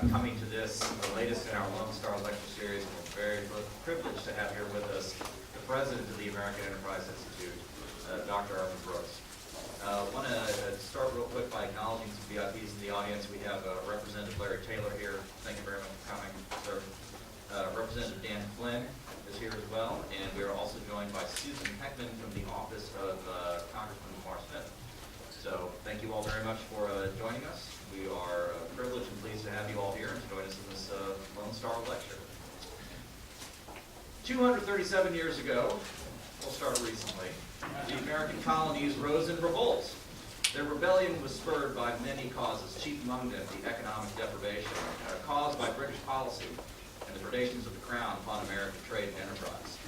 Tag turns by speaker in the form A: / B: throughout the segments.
A: coming to this, the latest in our Lone Star Lecture Series. We're very privileged to have here with us the President of the American Enterprise Institute, Dr. Arthur Brooks. I want to start real quick by acknowledging some VIPs in the audience. We have Representative Larry Taylor here. Thank you very much for coming, sir. Representative Dan Flynn is here as well, and we are also joined by Susan Heckman from the office of Congressman Lamar Smith. So thank you all very much for joining us. We are privileged and pleased to have you all here and to join us in this Lone Star Lecture. 237 years ago, we'll start recently, the American colonies rose in revolt. Their rebellion was spurred by many causes, chief among them the economic deprivation caused by British policy and the predations of the Crown upon American trade and enterprise.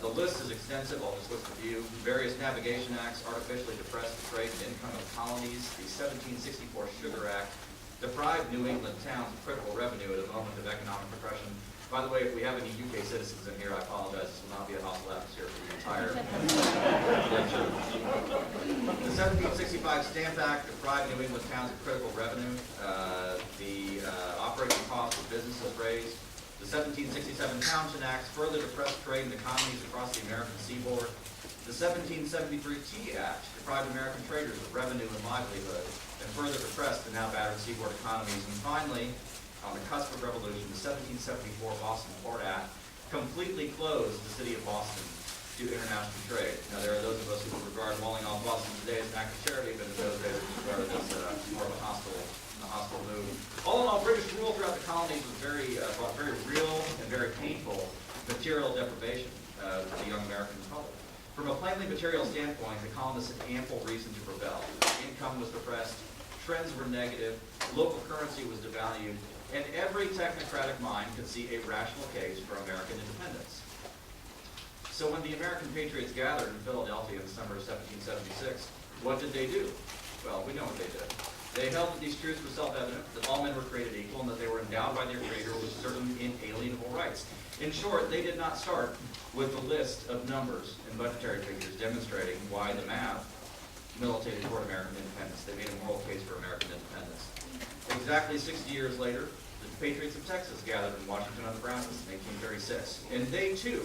A: The list is extensive. I'll just list a few. Various navigation acts artificially depressed the trade and income of colonies. The 1764 Sugar Act deprived New England towns of critical revenue at a moment of economic depression. By the way, if we have any UK citizens in here, I apologize. This will not be a hostile atmosphere for the entire lecture. The 1765 Stamp Act deprived New England towns of critical revenue. The operating costs of businesses raised. The 1767 Townshend Act further depressed trade and economies across the American seaboard. The 1773 Tea Act deprived American traders of revenue and livelihood and further depressed the now battered seaboard economies. And finally, on the cusp of revolution, the 1774 Boston Port Act completely closed the city of Boston to international trade. Now, there are those of us who would regard walling off Boston today as an act of charity, but in those days it was regarded as more of a hostile move. All in all, British rule throughout the colonies was brought very real and very painful material deprivation to the young American public. From a plainly material standpoint, the colonists had ample reason to rebel. Income was depressed, trends were negative, local currency was devalued, and every technocratic mind could see a rational case for American independence. So when the American patriots gathered in Philadelphia in December of 1776, what did they do? Well, we know what they did. They held that these truths were self-evident, that all men were created equal, and that they were endowed by their Creator with certain inalienable rights. In short, they did not start with a list of numbers and budgetary figures demonstrating why the math militated toward American independence. They made a moral case for American independence. Exactly 60 years later, the Patriots of Texas gathered in Washington on Nebraska in 1836, and they too,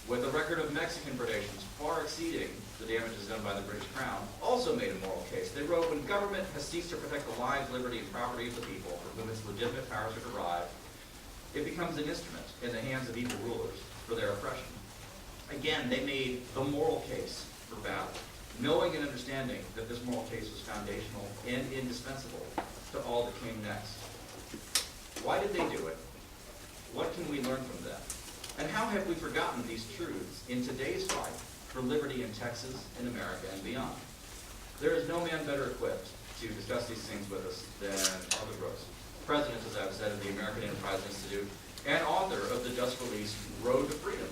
A: with a record of Mexican predations far exceeding the damages done by the British Crown, also made a moral case. They wrote, when government has ceased to protect the lives, liberty, and property of the people from whom its legitimate powers are derived, it becomes an instrument in the hands of evil rulers for their oppression. Again, they made the moral case for battle, knowing and understanding that this moral case was foundational and indispensable to all that came next. Why did they do it? What can we learn from them? And how have we forgotten these truths in today's fight for liberty in Texas, in America, and beyond? There is no man better equipped to discuss these things with us than Arthur Brooks, President, as I've said, of the American Enterprise Institute, and author of the just-released Road to Freedom,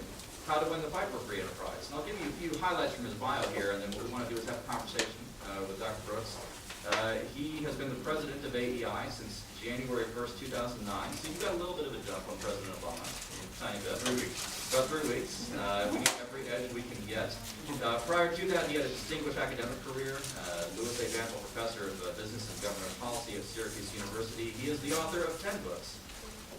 A: How to Win the Fight for Free Enterprise. And I'll give you a few highlights from his bio here, and then what we want to do is have a conversation with Dr. Brooks. He has been the president of AEI since January 1st, 2009, so you've got a little bit of a jump on President Obama. Tiny bit. 3 weeks. About 3 weeks. We need every edge we can get. Prior to that, he had a distinguished academic career. Louis A. Bantle, professor of business and government policy at Syracuse University. He is the author of 10 books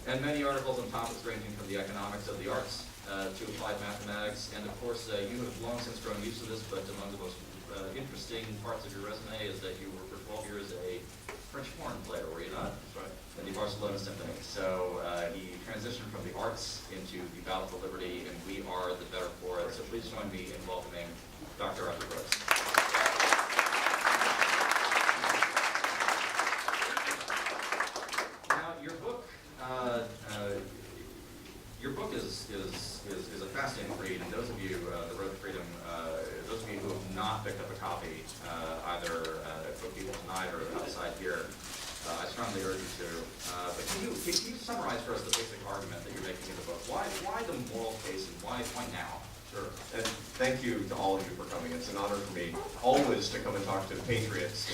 A: and many articles on topics ranging from the economics of the arts to applied mathematics. And of course, you have long since grown used to this, but among the most interesting parts of your resume is that you were for 12 years a French horn player, were you not? That's right. In the Barcelona Symphony. So he transitioned from the arts into the battle for liberty, and we are the better for it. So please join me in welcoming Dr. Arthur Brooks. Now, your book is a fascinating read, and those of you, the Road to Freedom, those of you who have not picked up a copy, either at Book People tonight or outside here, I strongly urge you to. But can you summarize for us the basic argument that you're making in the book? Why the moral case, and why now?
B: Sure. And thank you to all of you for coming. It's an honor for me always to come and talk to patriots,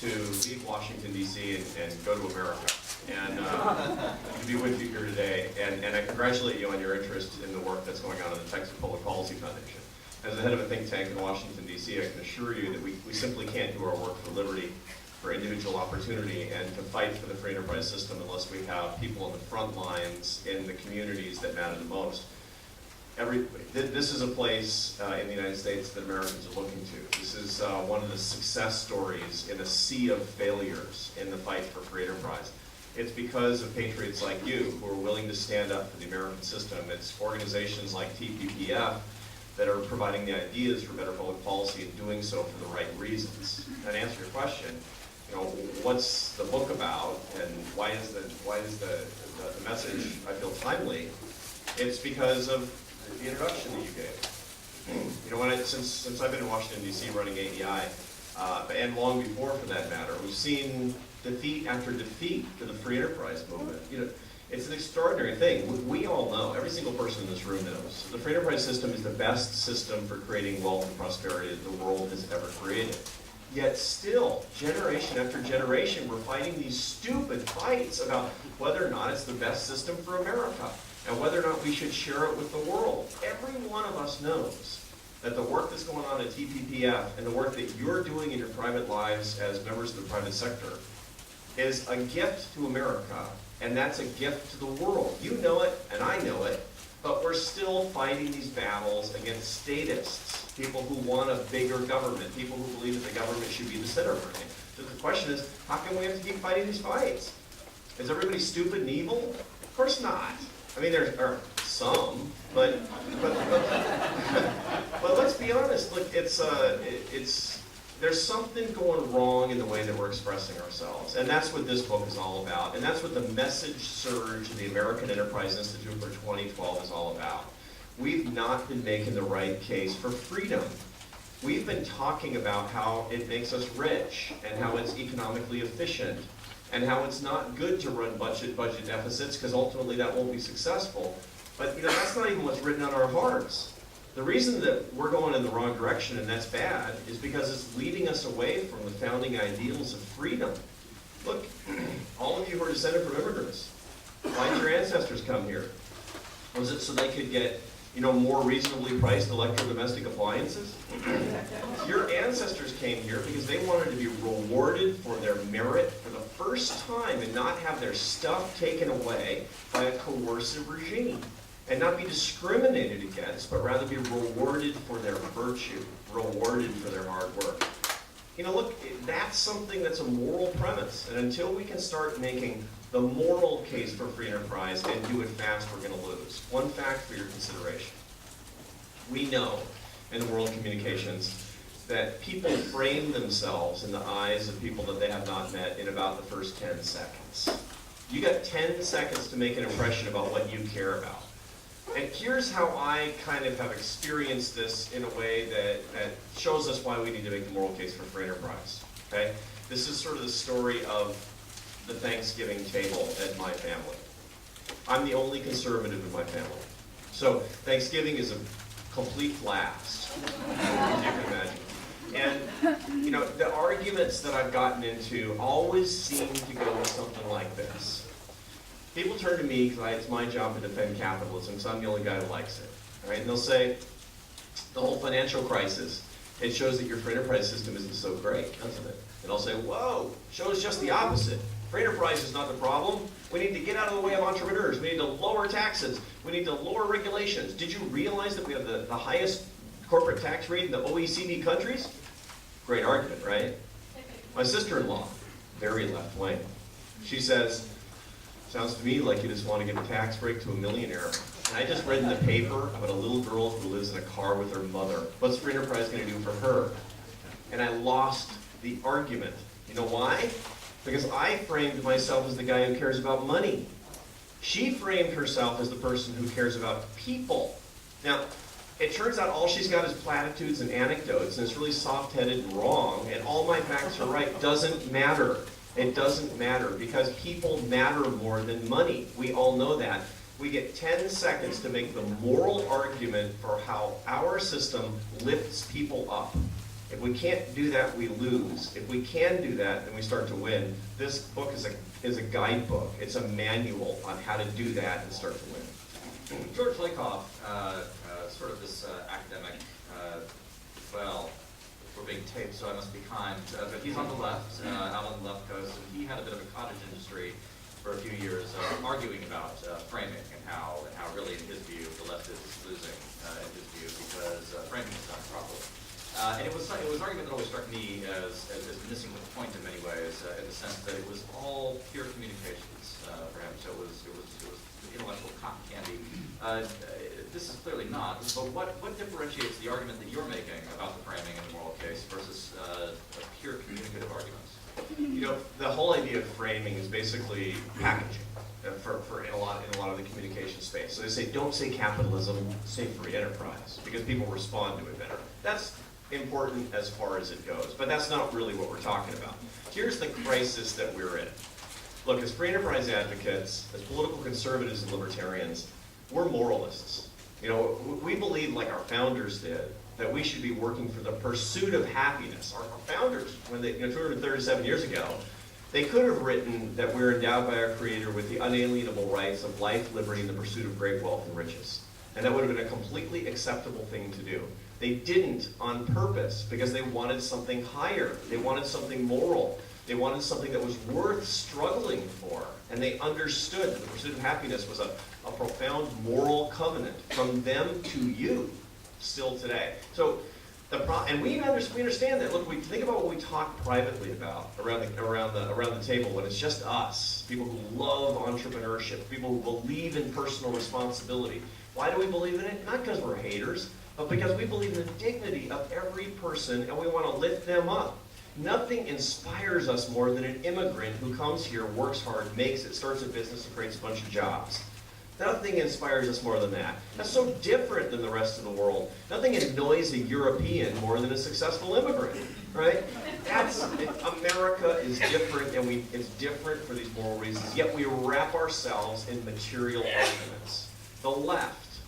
B: to leave Washington, D.C. and go to America, and to be with you here today. And I congratulate you on your interest in the work that's going on in the Texas Public Policy Foundation. As the head of a think tank in Washington, D.C., I can assure you that we simply can't do our work for liberty for individual opportunity and to fight for the free enterprise system unless we have people on the front lines in the communities that matter the most. This is a place in the United States that Americans are looking to. This is one of the success stories in a sea of failures in the fight for free enterprise. It's because of patriots like you who are willing to stand up for the American system. It's organizations like TPPF that are providing the ideas for better public policy and doing so for the right reasons. And to answer your question, you know, what's the book about and why is the message I feel timely? It's because of the introduction that you gave. You know, since I've been in Washington, D.C. running AEI, and long before for that matter, we've seen defeat after defeat for the free enterprise movement. You know, it's an extraordinary thing. We all know, every single person in this room knows, the free enterprise system is the best system for creating wealth and prosperity that the world has ever created. Yet still, generation after generation, we're fighting these stupid fights about whether or not it's the best system for America and whether or not we should share it with the world. Every one of us knows that the work that's going on at TPPF and the work that you're doing in your private lives as members of the private sector is a gift to America, and that's a gift to the world. You know it, and I know it, but we're still fighting these battles against statists, people who want a bigger government, people who believe that the government should be the center of everything. So the question is, how come we have to keep fighting these fights? Is everybody stupid and evil? Of course not. I mean, there are some, but let's be honest. Look, there's something going wrong in the way that we're expressing ourselves, and that's what this book is all about, and that's what the message surge of the American Enterprise Institute for 2012 is all about. We've not been making the right case for freedom. We've been talking about how it makes us rich and how it's economically efficient and how it's not good to run budget deficits because ultimately that won't be successful. But you know, that's not even what's written on our hearts. The reason that we're going in the wrong direction, and that's bad, is because it's leading us away from the founding ideals of freedom. Look, all of you who are descended from immigrants, why did your ancestors come here? Was it so they could get, you know, more reasonably priced electrodomestic appliances? Your ancestors came here because they wanted to be rewarded for their merit for the first time and not have their stuff taken away by a coercive regime. And not be discriminated against, but rather be rewarded for their virtue, rewarded for their hard work. You know, look, that's something that's a moral premise. And until we can start making the moral case for free enterprise and do it fast, we're going to lose. One fact for your consideration. We know in the world of communications that people frame themselves in the eyes of people that they have not met in about the first 10 seconds. You got 10 seconds to make an impression about what you care about. And here's how I kind of have experienced this in a way that shows us why we need to make the moral case for free enterprise. Okay? This is sort of the story of the Thanksgiving table at my family. I'm the only conservative in my family. So Thanksgiving is a complete blast, as you can imagine. And you know, the arguments that I've gotten into always seem to go with something like this. People turn to me because it's my job to defend capitalism, so I'm the only guy who likes it. Right? And they'll say, the whole financial crisis, it shows that your free enterprise system isn't so great, doesn't it? And I'll say, whoa, shows just the opposite. Free enterprise is not the problem. We need to get out of the way of entrepreneurs. We need to lower taxes. We need to lower regulations. Did you realize that we have the highest corporate tax rate in the OECD countries? Great argument, right? My sister-in-law, very left-wing. She says, sounds to me like you just want to give a tax break to a millionaire. And I just read in the paper about a little girl who lives in a car with her mother. What's free enterprise going to do for her? And I lost the argument. You know why? Because I framed myself as the guy who cares about money. She framed herself as the person who cares about people. Now, it turns out all she's got is platitudes and anecdotes, and it's really soft-headed and wrong, and all my facts are right. Doesn't matter. It doesn't matter, because people matter more than money. We all know that. We get 10 seconds to make the moral argument for how our system lifts people up. If we can't do that, we lose. If we can do that, then we start to win. This book is a guidebook. It's a manual on how to do that and start to win.
A: George Lakoff, sort of this academic, well, we're being taped, so I must be kind. But he's on the left, out on the left coast, and he had a bit of a cottage industry for a few years, arguing about framing and how really, in his view, the left is losing in his view because framing is done properly. And it was an argument that always struck me as missing the point in many ways, in the sense that it was all pure communications for him. So it was intellectual cotton candy. This is clearly not. But what differentiates the argument that you're making about the framing and the moral case versus a pure communicative argument?
B: You know, the whole idea of framing is basically packaging for in a lot of the communication space. So they say, don't say capitalism, say free enterprise, because people respond to it better. That's important as far as it goes, but that's not really what we're talking about. Here's the crisis that we're in. Look, as free enterprise advocates, as political conservatives and libertarians, we're moralists. You know, we believe, like our founders did, that we should be working for the pursuit of happiness. Our founders, when they, 237 years ago, they could have written that we're endowed by our Creator with the unalienable rights of life, liberty, and the pursuit of great wealth and riches. And that would have been a completely acceptable thing to do. They didn't on purpose because they wanted something higher. They wanted something moral. They wanted something that was worth struggling for. And they understood that the pursuit of happiness was a profound moral covenant from them to you still today. So, and we understand that. Look, we think about what we talk privately about around the table when it's just us, people who love entrepreneurship, people who believe in personal responsibility. Why do we believe in it? Not because we're haters, but because we believe in the dignity of every person and we want to lift them up. Nothing inspires us more than an immigrant who comes here, works hard, makes it, starts a business, and creates a bunch of jobs. Nothing inspires us more than that. That's so different than the rest of the world. Nothing annoys a European more than a successful immigrant, right? America is different, and it's different for these moral reasons, yet we wrap ourselves in material arguments. The left,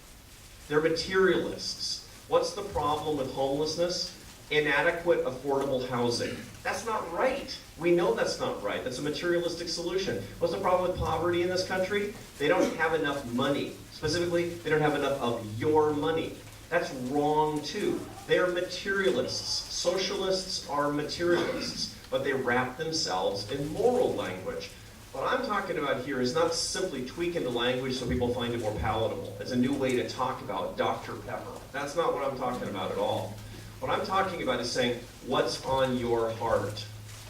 B: they're materialists. What's the problem with homelessness? Inadequate affordable housing. That's not right. We know that's not right. That's a materialistic solution. What's the problem with poverty in this country? They don't have enough money. Specifically, they don't have enough of your money. That's wrong too. They are materialists. Socialists are materialists, but they wrap themselves in moral language. What I'm talking about here is not simply tweaking the language so people find it more palatable. It's a new way to talk about Dr. Pepper. That's not what I'm talking about at all. What I'm talking about is saying, what's on your heart?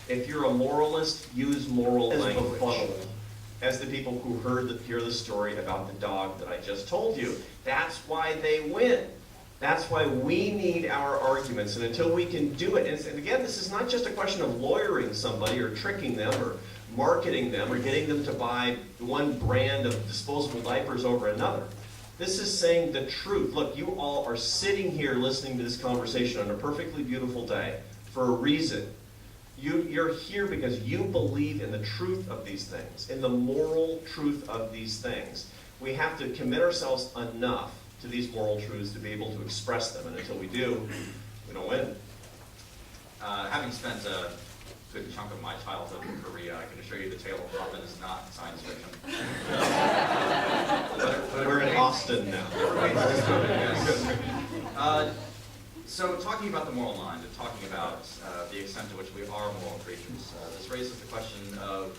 B: If you're a moralist, use moral language. As the people who hear the story about the dog that I just told you. That's why they win. That's why we need our arguments. And until we can do it, and again, this is not just a question of lawyering somebody or tricking them or marketing them or getting them to buy one brand of disposable diapers over another. This is saying the truth. Look, you all are sitting here listening to this conversation on a perfectly beautiful day for a reason. You're here because you believe in the truth of these things, in the moral truth of these things. We have to commit ourselves enough to these moral truths to be able to express them, and until we do, we don't win.
A: Having spent a good chunk of my childhood in Korea, I can assure you the tale of Robin is not science fiction.
B: But we're in Austin now.
A: So talking about the moral mind and talking about the extent to which we are moral creatures, this raises the question of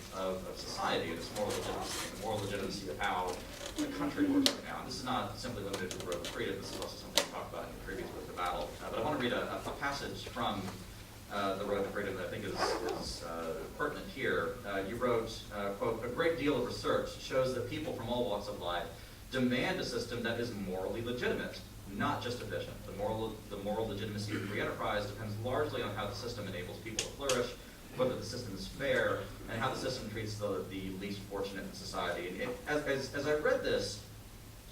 A: society and its moral legitimacy, and the moral legitimacy of how the country works right now. And this is not simply limited to the road to freedom. This is also something we talked about in the previous book, The Battle. But I want to read a passage from The Road to Freedom that I think is pertinent here. You wrote, quote, "A great deal of research shows that people from all walks of life demand a system that is morally legitimate, not just efficient. The moral legitimacy of free enterprise depends largely on how the system enables people to flourish, whether the system is fair, and how the system treats the least fortunate in society." And as I read this,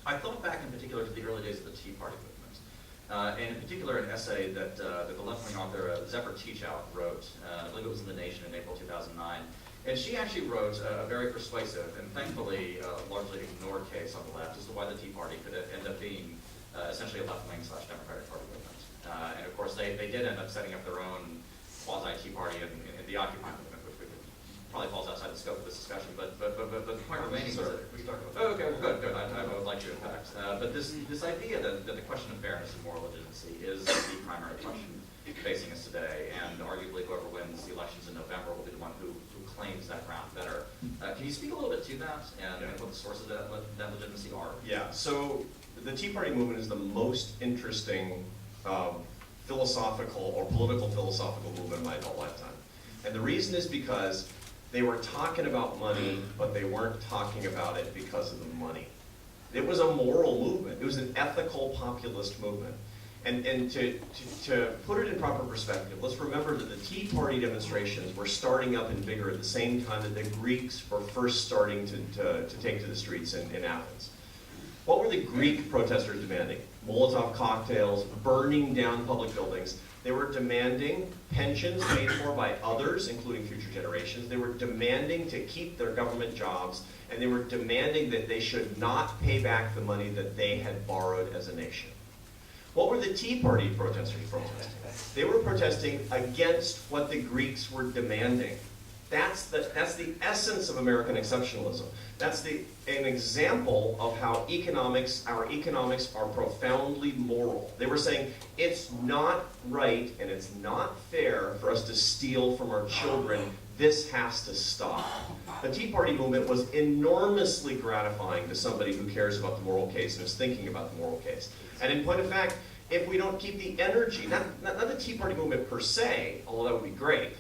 A: I thought back in particular to the early days of the Tea Party movement. And in particular, an essay that the left-wing author Zephyr Teachout wrote, I believe it was in The Nation in April 2009. And she actually wrote a very persuasive and thankfully largely ignored case on the left as to why the Tea Party could end up being essentially a left-wing / Democratic Party movement. And of course, they did end up setting up their own quasi-Tea Party in the Occupy movement, which probably falls outside the scope of this discussion. But the point remaining was that
B: we can talk about that.
A: Oh, okay, well, good. I would like you to impact. But this idea that the question of fairness and moral legitimacy is the primary question facing us today, and arguably whoever wins the elections in November will be the one who claims that ground better. Can you speak a little bit to that and what the sources of that legitimacy are?
B: Yeah, so the Tea Party movement is the most interesting philosophical or political philosophical movement of my adult lifetime. And the reason is because they were talking about money, but they weren't talking about it because of the money. It was a moral movement. It was an ethical populist movement. And to put it in proper perspective, let's remember that the Tea Party demonstrations were starting up in vigor at the same time that the Greeks were first starting to take to the streets in Athens. What were the Greek protesters demanding? Molotov cocktails, burning down public buildings. They were demanding pensions paid for by others, including future generations. They were demanding to keep their government jobs, and they were demanding that they should not pay back the money that they had borrowed as a nation. What were the Tea Party protesters protesting? They were protesting against what the Greeks were demanding. That's the essence of American exceptionalism. That's an example of how our economics are profoundly moral. They were saying it's not right and it's not fair for us to steal from our children. This has to stop. The Tea Party movement was enormously gratifying to somebody who cares about the moral case and is thinking about the moral case. And in point of fact, if we don't keep the energy, not the Tea Party movement per se, although that would be great,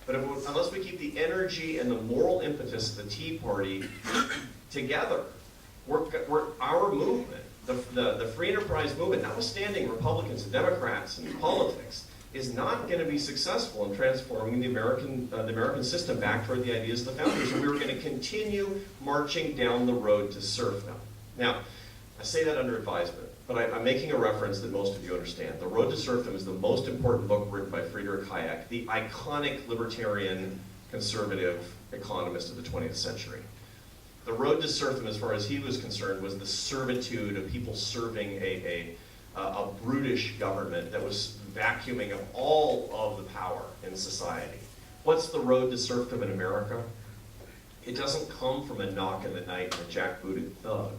B: but unless we keep the energy and the moral impetus of the Tea Party together, our movement, the free enterprise movement, notwithstanding Republicans and Democrats and politics, is not going to be successful in transforming the American system back toward the ideas of the founders. And we were going to continue marching down the road to serfdom. Now, I say that under advisement, but I'm making a reference that most of you understand. The Road to Serfdom is the most important book written by Friedrich Hayek, the iconic libertarian conservative economist of the 20th century. The road to serfdom, as far as he was concerned, was the servitude of people serving a brutish government that was vacuuming up all of the power in society. What's the road to serfdom in America? It doesn't come from a knock in the night and a jackbooted thug.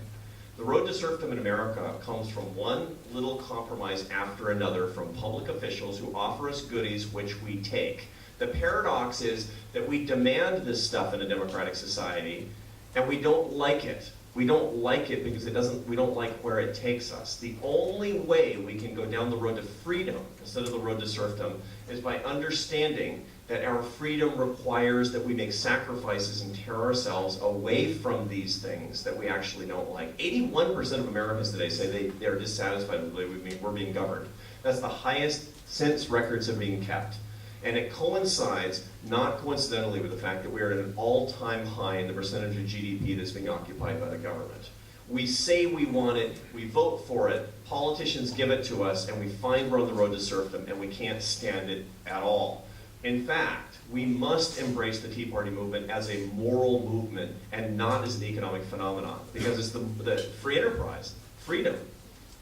B: The road to serfdom in America comes from one little compromise after another from public officials who offer us goodies which we take. The paradox is that we demand this stuff in a democratic society, and we don't like it. We don't like it because we don't like where it takes us. The only way we can go down the road to freedom instead of the road to serfdom is by understanding that our freedom requires that we make sacrifices and tear ourselves away from these things that we actually don't like. 81% of Americans today say they are dissatisfied with the way we're being governed. That's the highest since records have been kept. And it coincides, not coincidentally, with the fact that we're at an all-time high in the percentage of GDP that's being occupied by the government. We say we want it, we vote for it, politicians give it to us, and we find we're on the road to serfdom, and we can't stand it at all. In fact, we must embrace the Tea Party movement as a moral movement and not as an economic phenomenon, because it's the free enterprise, freedom,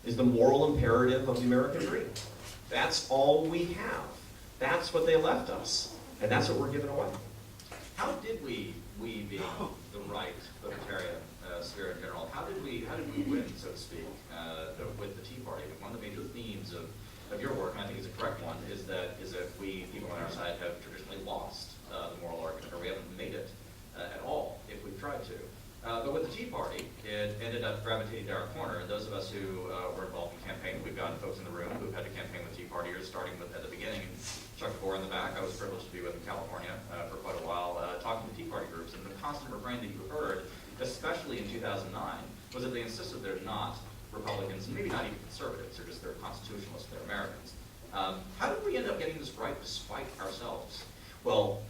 B: is the moral imperative of the American dream. That's all we have. That's what they left us, and that's what we're giving away.
A: How did we being the right libertarian spirit in general, how did we win, so to speak, with the Tea Party? One of the major themes of your work, and I think it's a correct one, is that we, people on our side, have traditionally lost the moral argument, or we haven't made it at all if we've tried to. But with the Tea Party, it ended up gravitating to our corner, and those of us who were involved in campaigning, we've got folks in the room who've had to campaign with Tea Partiers, starting with at the beginning, Chuck DeBoer in the back. I was privileged to be with in California for quite a while, talking to Tea Party groups, and the constant refrain that you heard, especially in 2009, was that they insisted they're not Republicans, and maybe not even conservatives, they're just they're constitutionalists, they're Americans. How did we end up getting this right despite ourselves?
B: Well,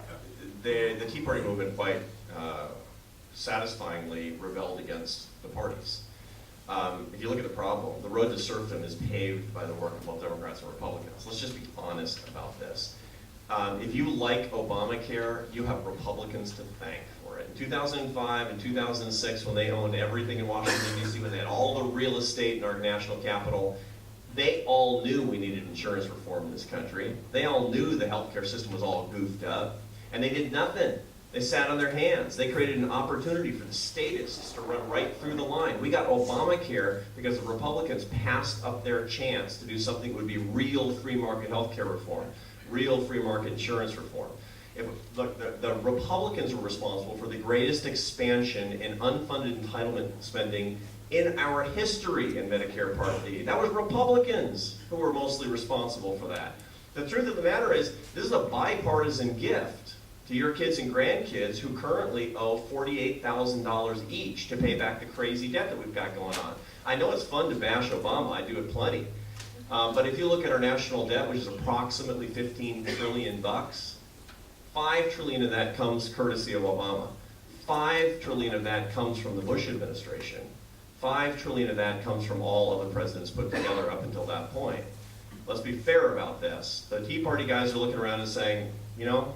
B: the Tea Party movement quite satisfyingly rebelled against the parties. If you look at the problem, the road to serfdom is paved by the work of both Democrats and Republicans. Let's just be honest about this. If you like Obamacare, you have Republicans to thank for it. In 2005 and 2006, when they owned everything in Washington, D.C., when they had all the real estate in our national capital, they all knew we needed insurance reform in this country. They all knew the healthcare system was all goofed up, and they did nothing. They sat on their hands. They created an opportunity for the statists to run right through the line. We got Obamacare because the Republicans passed up their chance to do something that would be real free market health care reform, real free market insurance reform. Look, the Republicans were responsible for the greatest expansion in unfunded entitlement spending in our history in Medicare Part D. That was Republicans who were mostly responsible for that. The truth of the matter is, this is a bipartisan gift to your kids and grandkids who currently owe $48,000 each to pay back the crazy debt that we've got going on. I know it's fun to bash Obama, I do it plenty. But if you look at our national debt, which is approximately $15 trillion, $5 trillion of that comes courtesy of Obama. $5 trillion of that comes from the Bush administration. $5 trillion of that comes from all other presidents put together up until that point. Let's be fair about this. The Tea Party guys are looking around and saying, you know,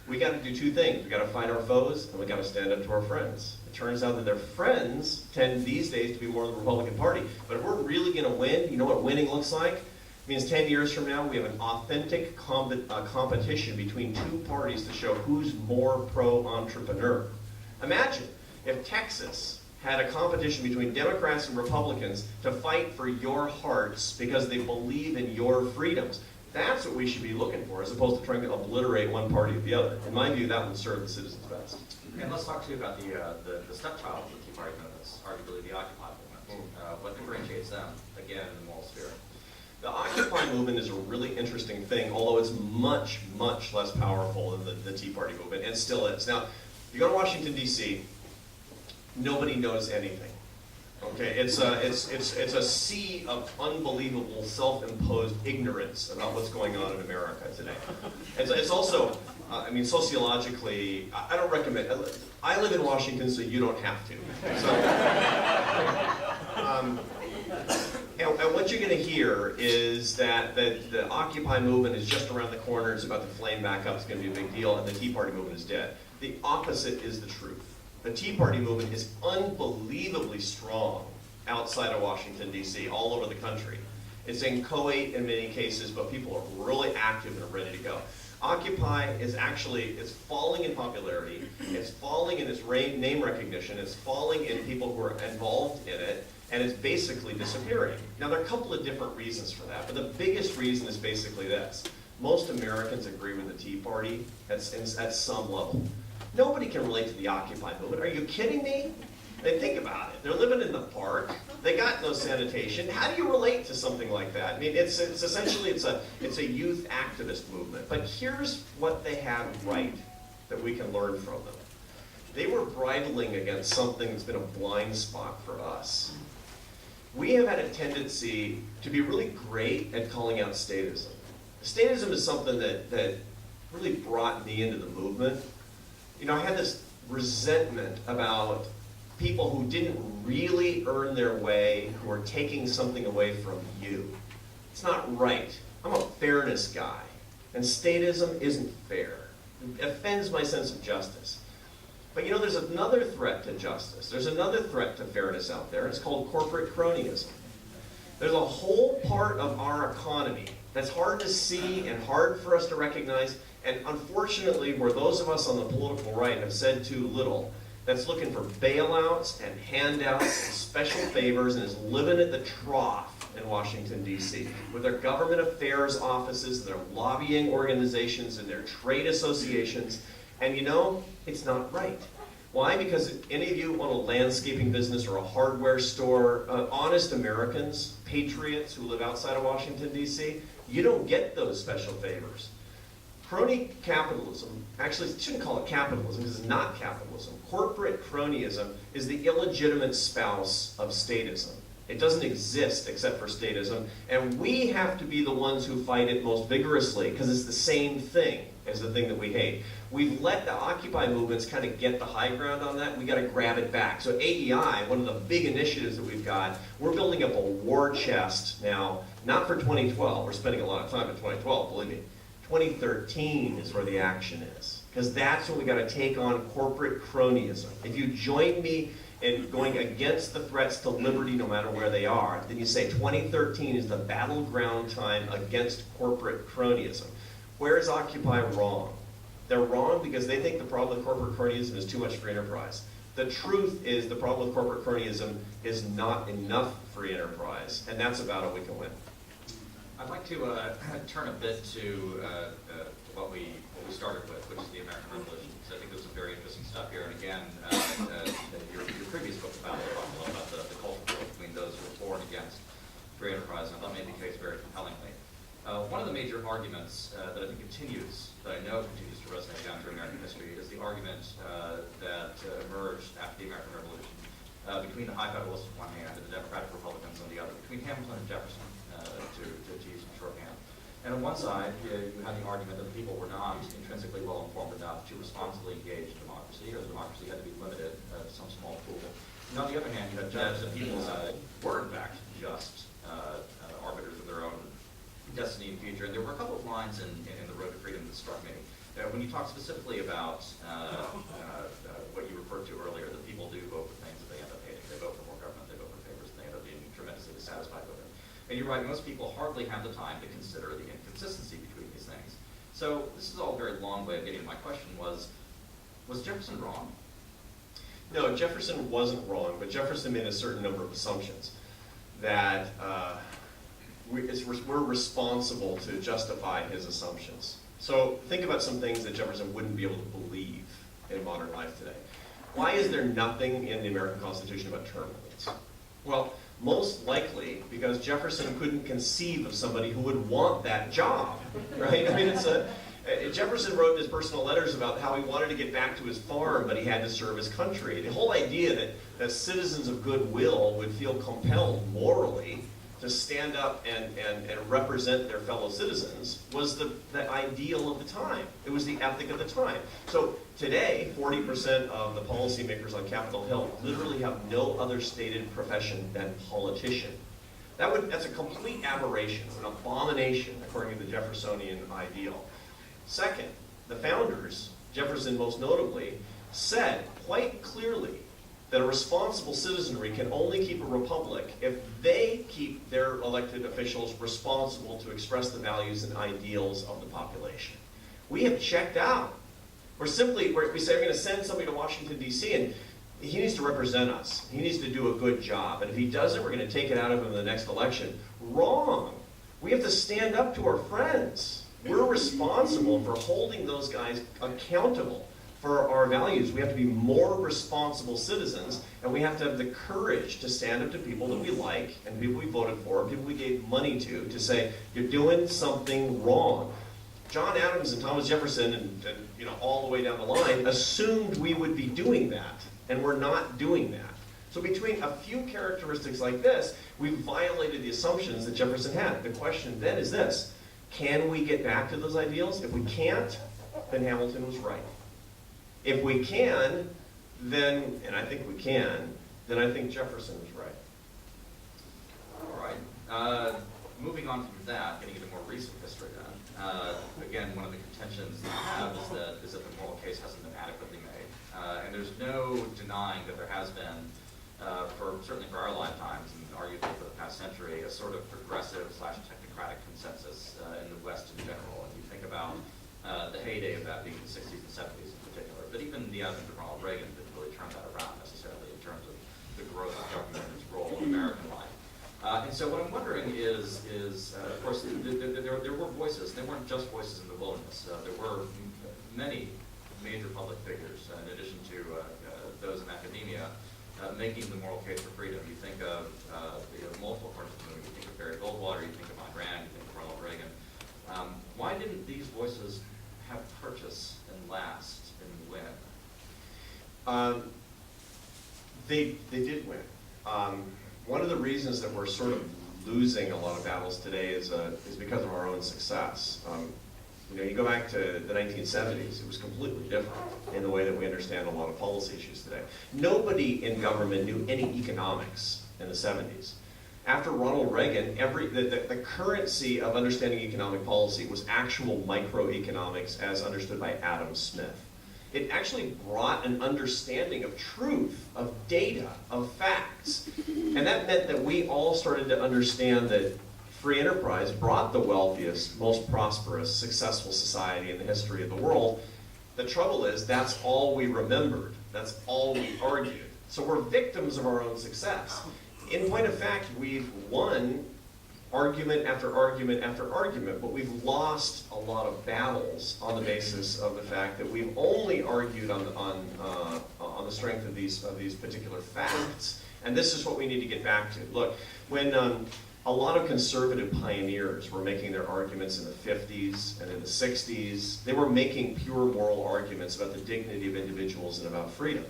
B: we got to do two things. We got to fight our foes, and we got to stand up to our friends. It turns out that their friends tend these days to be more the Republican Party. But if we're really going to win, you know what winning looks like? It means 10 years from now, we have an authentic competition between two parties to show who's more pro-entrepreneur. Imagine if Texas had a competition between Democrats and Republicans to fight for your hearts because they believe in your freedoms. That's what we should be looking for, as opposed to trying to obliterate one party or the other. In my view, that would serve the citizens best.
A: And let's talk too about the stepchild of the Tea Party movement, that's arguably the Occupy movement. What differentiates them, again, in the moral sphere?
B: The Occupy movement is a really interesting thing, although it's much, much less powerful than the Tea Party movement, and still is. Now, if you go to Washington, D.C., nobody knows anything. Okay, it's a sea of unbelievable self-imposed ignorance about what's going on in America today. It's also, I mean, sociologically, I don't recommend. I live in Washington, so you don't have to. So, and what you're going to hear is that the Occupy movement is just around the corner. It's about to flame back up. It's going to be a big deal, and the Tea Party movement is dead. The opposite is the truth. The Tea Party movement is unbelievably strong outside of Washington, D.C., all over the country. It's inchoate in many cases, but people are really active and are ready to go. Occupy is actually, it's falling in popularity, it's falling in its name recognition, it's falling in people who are involved in it, and it's basically disappearing. Now, there are a couple of different reasons for that, but the biggest reason is basically this. Most Americans agree with the Tea Party at some level. Nobody can relate to the Occupy movement. Are you kidding me? I mean, think about it. They're living in the park. They got no sanitation. How do you relate to something like that? I mean, it's essentially it's a youth activist movement. But here's what they have right that we can learn from them. They were bridling against something that's been a blind spot for us. We have had a tendency to be really great at calling out statism. Statism is something that really brought me into the movement. You know, I had this resentment about people who didn't really earn their way, who are taking something away from you. It's not right. I'm a fairness guy, and statism isn't fair. It offends my sense of justice. But you know, there's another threat to justice. There's another threat to fairness out there. It's called corporate cronyism. There's a whole part of our economy that's hard to see and hard for us to recognize. And unfortunately, where those of us on the political right have said too little, that's looking for bailouts and handouts and special favors and is living at the trough in Washington, D.C. with their government affairs offices, their lobbying organizations, and their trade associations. And you know, it's not right. Why? Because if any of you own a landscaping business or a hardware store, honest Americans, patriots who live outside of Washington, D.C., you don't get those special favors. Crony capitalism, actually, I shouldn't call it capitalism because it's not capitalism. Corporate cronyism is the illegitimate spouse of statism. It doesn't exist except for statism, and we have to be the ones who fight it most vigorously because it's the same thing as the thing that we hate. We've let the Occupy movements kind of get the high ground on that. We got to grab it back. So AEI, one of the big initiatives that we've got, we're building up a war chest now, not for 2012. We're spending a lot of time in 2012, believe me. 2013 is where the action is, because that's when we got to take on corporate cronyism. If you join me in going against the threats to liberty, no matter where they are, then you say 2013 is the battleground time against corporate cronyism. Where is Occupy wrong? They're wrong because they think the problem with corporate cronyism is too much free enterprise. The truth is the problem with corporate cronyism is not enough free enterprise, and that's about how we can win.
A: I'd like to turn a bit to what we started with, which is the American Revolution. So I think there's some very interesting stuff here. And again, your previous book about the cultural war between those who were for and against free enterprise, and I thought made the case very compellingly. One of the major arguments that I think continues, that I know continues to resonate down through American history, is the argument that emerged after the American Revolution between the High Federalists on one hand and the Democratic Republicans on the other, between Hamilton and Jefferson, to use some shorthand. And on one side, you had the argument that the people were not intrinsically well informed enough to responsibly engage in democracy, or the democracy had to be limited to some small pool. And on the other hand, you had Jefferson people were in fact just arbiters of their own destiny and future. And there were a couple of lines in The Road to Freedom that struck me. When you talk specifically about what you referred to earlier, that people do vote for things that they end up hating. They vote for more government, they vote for favors, and they end up being tremendously dissatisfied with it. And you're right, most people hardly have the time to consider the inconsistency between these things. So this is all a very long way of getting to my question was Jefferson wrong?
B: No, Jefferson wasn't wrong, but Jefferson made a certain number of assumptions that we're responsible to justify his assumptions. So think about some things that Jefferson wouldn't be able to believe in modern life today. Why is there nothing in the American Constitution about term limits? Well, most likely because Jefferson couldn't conceive of somebody who would want that job, right? I mean, Jefferson wrote in his personal letters about how he wanted to get back to his farm, but he had to serve his country. The whole idea that citizens of goodwill would feel compelled morally to stand up and represent their fellow citizens was the ideal of the time. It was the ethic of the time. So today, 40% of the policymakers on Capitol Hill literally have no other stated profession than politician. That's a complete aberration, an abomination, according to the Jeffersonian ideal. Second, the founders, Jefferson most notably, said quite clearly that a responsible citizenry can only keep a republic if they keep their elected officials responsible to express the values and ideals of the population. We have checked out. We say we're going to send somebody to Washington, D.C., and he needs to represent us. He needs to do a good job. And if he doesn't, we're going to take it out of him in the next election. Wrong. We have to stand up to our friends. We're responsible for holding those guys accountable for our values. We have to be more responsible citizens, and we have to have the courage to stand up to people that we like, and people we voted for, people we gave money to say, you're doing something wrong. John Adams and Thomas Jefferson, and all the way down the line, assumed we would be doing that, and we're not doing that. So between a few characteristics like this, we've violated the assumptions that Jefferson had. The question then is this: can we get back to those ideals? If we can't, then Hamilton was right. If we can, then, and I think we can, then I think Jefferson was right.
A: All right. Moving on from that, getting into more recent history then. Again, one of the contentions that you have is that the moral case hasn't been adequately made. And there's no denying that there has been, certainly for our lifetimes, and arguably for the past century, a sort of progressive/technocratic consensus in the West in general. And you think about the heyday of that being the 60s and 70s in particular, but even the advent of Ronald Reagan didn't really turn that around necessarily in terms of the growth of government and its role in American life. And so what I'm wondering is of course, there were voices. They weren't just voices in the wilderness. There were many major public figures, in addition to those in academia, making the moral case for freedom. You think of multiple parts of the movement. You think of Barry Goldwater, you think of Ayn Rand, you think of Ronald Reagan. Why didn't these voices have purchase and last and win?
B: They did win. One of the reasons that we're sort of losing a lot of battles today is because of our own success. You go back to the 1970s, it was completely different in the way that we understand a lot of policy issues today. Nobody in government knew any economics in the 70s. After Ronald Reagan, the currency of understanding economic policy was actual microeconomics as understood by Adam Smith. It actually brought an understanding of truth, of data, of facts. And that meant that we all started to understand that free enterprise brought the wealthiest, most prosperous, successful society in the history of the world The trouble is, that's all we remembered. That's all we argued. So we're victims of our own success. In point of fact, we've won argument after argument after argument, but we've lost a lot of battles on the basis of the fact that we've only argued on the strength of these particular facts. And this is what we need to get back to. Look, when a lot of conservative pioneers were making their arguments in the 50s and in the 60s, they were making pure moral arguments about the dignity of individuals and about freedom.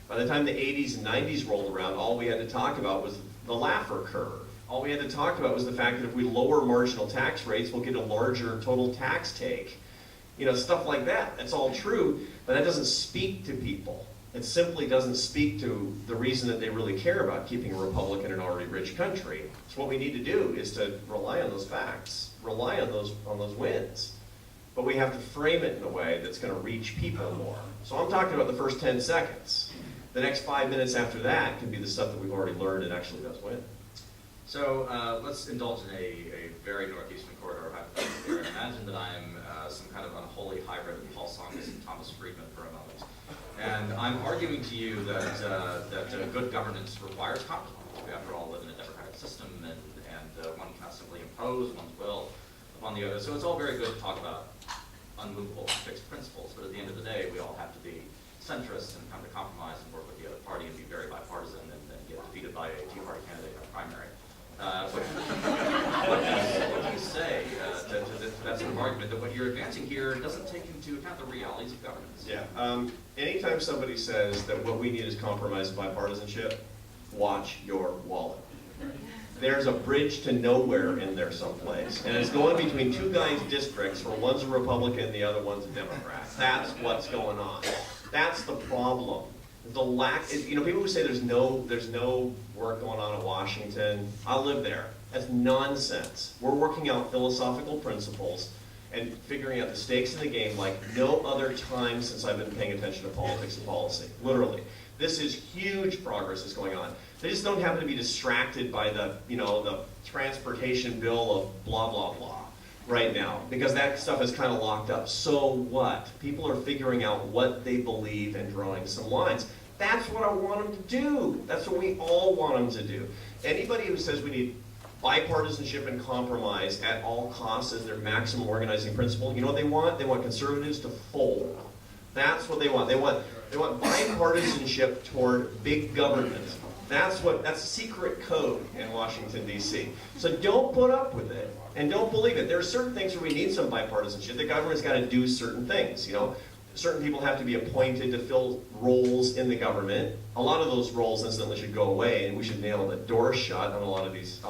B: By the time the 80s and 90s rolled around, all we had to talk about was the Laffer curve. All we had to talk about was the fact that if we lower marginal tax rates, we'll get a larger total tax take. You know, stuff like that. That's all true, but that doesn't speak to people. It simply doesn't speak to the reason that they really care about keeping a republic in an already rich country. So what we need to do is to rely on those facts, rely on those wins. But we have to frame it in a way that's going to reach people more. So I'm talking about the first 10 seconds. The next 5 minutes after that can be the stuff that we've already learned and actually does win.
A: So let's indulge in a very northeastern corridor hypothetical here. Imagine that I'm some kind of unholy hybrid of Paul Songus and Thomas Friedman for a moment. And I'm arguing to you that good governance requires compromise. We, after all, live in a democratic system, and one cannot simply impose one's will upon the other. So it's all very good to talk about unmovable, fixed principles, but at the end of the day, we all have to be centrists and come to compromise and work with the other party and be very bipartisan and get defeated by a Tea Party candidate in a primary. What do you say to that sort of argument, that what you're advancing here doesn't take into account the realities of governance?
B: Yeah. Anytime somebody says that what we need is compromise and bipartisanship, watch your wallet. There's a bridge to nowhere in there someplace, and it's going between two guys' districts where one's a Republican and the other one's a Democrat. That's what's going on. That's the problem. The lack, you know, people who say there's no work going on in Washington, I live there. That's nonsense. We're working out philosophical principles and figuring out the stakes in the game like no other time since I've been paying attention to politics and policy. Literally. This is huge progress that's going on. They just don't happen to be distracted by the transportation bill of blah, blah, blah right now, because that stuff is kind of locked up. So what? People are figuring out what they believe and drawing some lines. That's what I want them to do. That's what we all want them to do. Anybody who says we need bipartisanship and compromise at all costs as their maximum organizing principle, you know what they want? They want conservatives to fold. That's what they want. They want bipartisanship toward big government. That's secret code in Washington, D.C. So don't put up with it and don't believe it. There are certain things where we need some bipartisanship. The government's got to do certain things, you know. Certain people have to be appointed to fill roles in the government. A lot of those roles, incidentally, should go away, and we should nail the door shut on a lot of these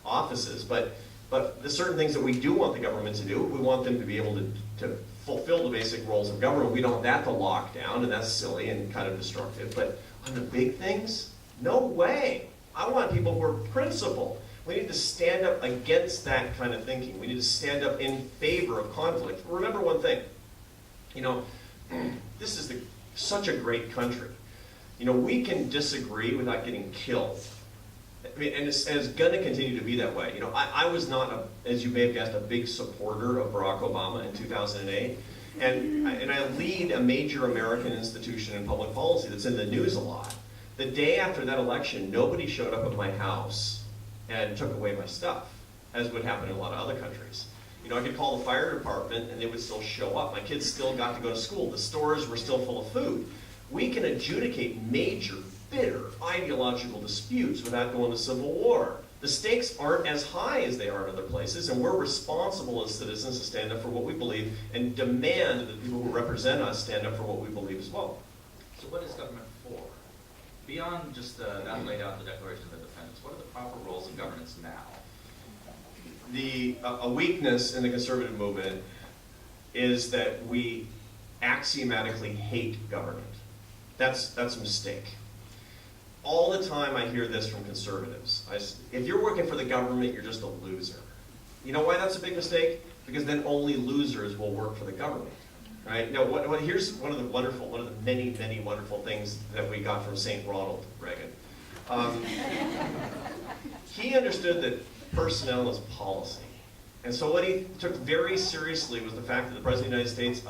B: offices. But the certain things that we do want the government to do, we want them to be able to fulfill the basic roles of government. We don't want that to lock down, and that's silly and kind of destructive. But on the big things, no way. I want people who are principled. We need to stand up against that kind of thinking. We need to stand up in favor of conflict. Remember one thing, you know, this is such a great country. You know, we can disagree without getting killed. I mean, and it's going to continue to be that way. You know, I was not, as you may have guessed, a big supporter of Barack Obama in 2008. And I lead a major American institution in public policy that's in the news a lot. The day after that election, nobody showed up at my house and took away my stuff, as would happen in a lot of other countries. You know, I could call the fire department and they would still show up. My kids still got to go to school. The stores were still full of food. We can adjudicate major, bitter, ideological disputes without going to civil war. The stakes aren't as high as they are in other places, and we're responsible as citizens to stand up for what we believe and demand that people who represent us stand up for what we believe as well.
A: So what is government for? Beyond just that laid out in the Declaration of Independence, what are the proper roles in governance now?
B: A weakness in the conservative movement is that we axiomatically hate government. That's a mistake. All the time I hear this from conservatives. If you're working for the government, you're just a loser. You know why that's a big mistake? Because then only losers will work for the government. Right? Now, here's one of the many, many wonderful things that we got from St. Ronald Reagan. He understood that personnel is policy. And so what he took very seriously was the fact that the President of the United States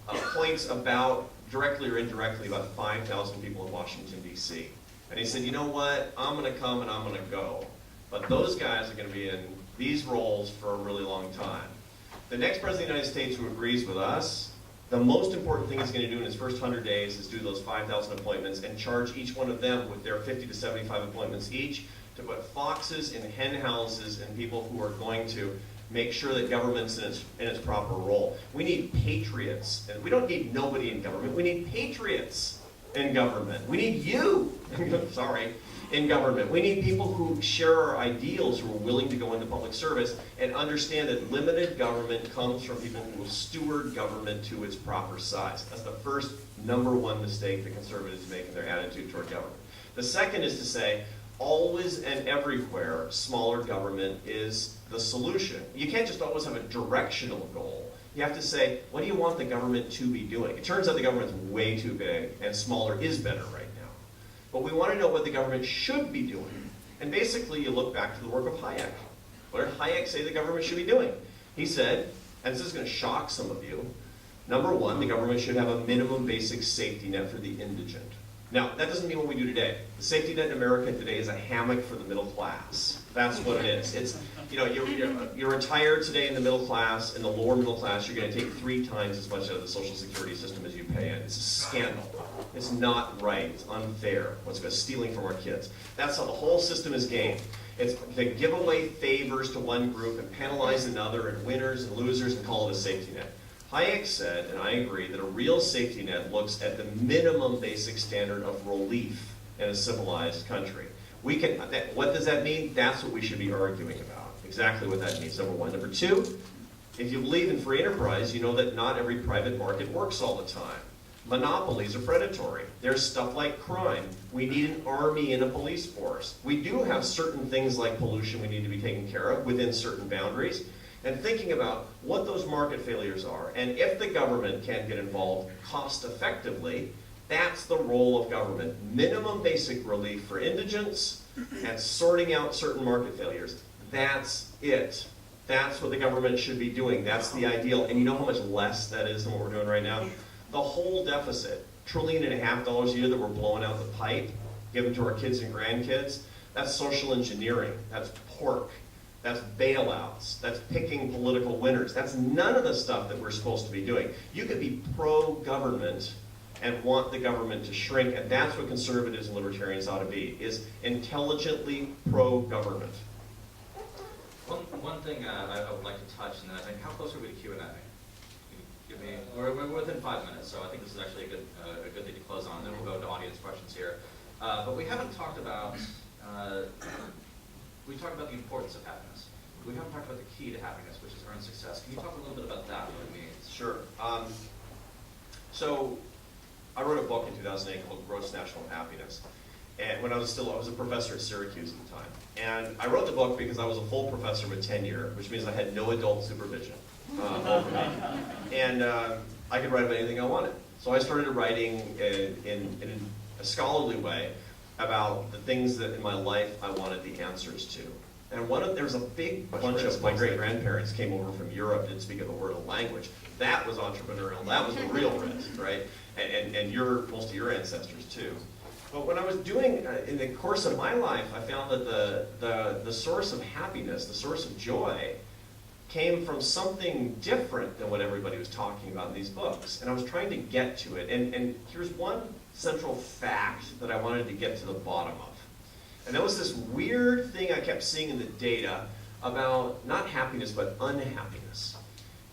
B: appoints about, directly or indirectly, about 5,000 people in Washington, D.C. And he said, you know what, I'm going to come and I'm going to go. But those guys are going to be in these roles for a really long time. The next President of the United States who agrees with us, the most important thing he's going to do in his first 100 days is do those 5,000 appointments and charge each one of them with their 50 to 75 appointments each to put foxes in hen houses and people who are going to make sure that government's in its proper role. We need patriots. And we don't need nobody in government. We need patriots in government. We need you, sorry, in government. We need people who share our ideals, who are willing to go into public service and understand that limited government comes from people who will steward government to its proper size. That's the first #1 mistake that conservatives make in their attitude toward government. The second is to say, always and everywhere, smaller government is the solution. You can't just always have a directional goal. You have to say, what do you want the government to be doing? It turns out the government's way too big, and smaller is better right now. But we want to know what the government should be doing. And basically, you look back to the work of Hayek. What did Hayek say the government should be doing? He said, and this is going to shock some of you, #1, the government should have a minimum basic safety net for the indigent. Now, that doesn't mean what we do today. The safety net in America today is a hammock for the middle class. That's what it is. It's, you know, you're retired today in the middle class. In the lower middle class, you're going to take 3 times as much out of the Social Security system as you pay in. It's a scandal. It's not right. It's unfair. What's about stealing from our kids? That's how the whole system is gamed. It's to give away favors to one group and penalize another, and winners and losers, and call it a safety net. Hayek said, and I agree, that a real safety net looks at the minimum basic standard of relief in a civilized country. What does that mean? That's what we should be arguing about. Exactly what that means, #1. #2, if you believe in free enterprise, you know that not every private market works all the time. Monopolies are predatory. There's stuff like crime. We need an army and a police force. We do have certain things like pollution we need to be taken care of within certain boundaries. And thinking about what those market failures are, and if the government can get involved cost effectively, that's the role of government. Minimum basic relief for indigents and sorting out certain market failures. That's it. That's what the government should be doing. That's the ideal. And you know how much less that is than what we're doing right now? The whole deficit, $1.5 trillion a year that we're blowing out the pipe, given to our kids and grandkids, that's social engineering. That's pork. That's bailouts. That's picking political winners. That's none of the stuff that we're supposed to be doing. You could be pro-government and want the government to shrink, and that's what conservatives and libertarians ought to be, is intelligently pro-government.
A: One thing I would like to touch, and then I think, how close are we to Q&A? Give me, we're within 5 minutes, so I think this is actually a good thing to close on. Then we'll go to audience questions here. But we haven't talked about, we talked about the importance of happiness. We haven't talked about the key to happiness, which is earned success. Can you talk a little bit about that, what it means?
B: Sure. So I wrote a book in 2008 called Gross National Happiness. And when I was a professor at Syracuse at the time. And I wrote the book because I was a full professor with tenure, which means I had no adult supervision over me. And I could write about anything I wanted. So I started writing in a scholarly way about the things that in my life I wanted the answers to. And there was a big bunch of my great-grandparents came over from Europe, didn't speak a word of language. That was entrepreneurial. That was the real risk, right? And most of your ancestors too. But when I was doing, in the course of my life, I found that the source of happiness, the source of joy, came from something different than what everybody was talking about in these books. And I was trying to get to it. And here's one central fact that I wanted to get to the bottom of. And that was this weird thing I kept seeing in the data about not happiness, but unhappiness.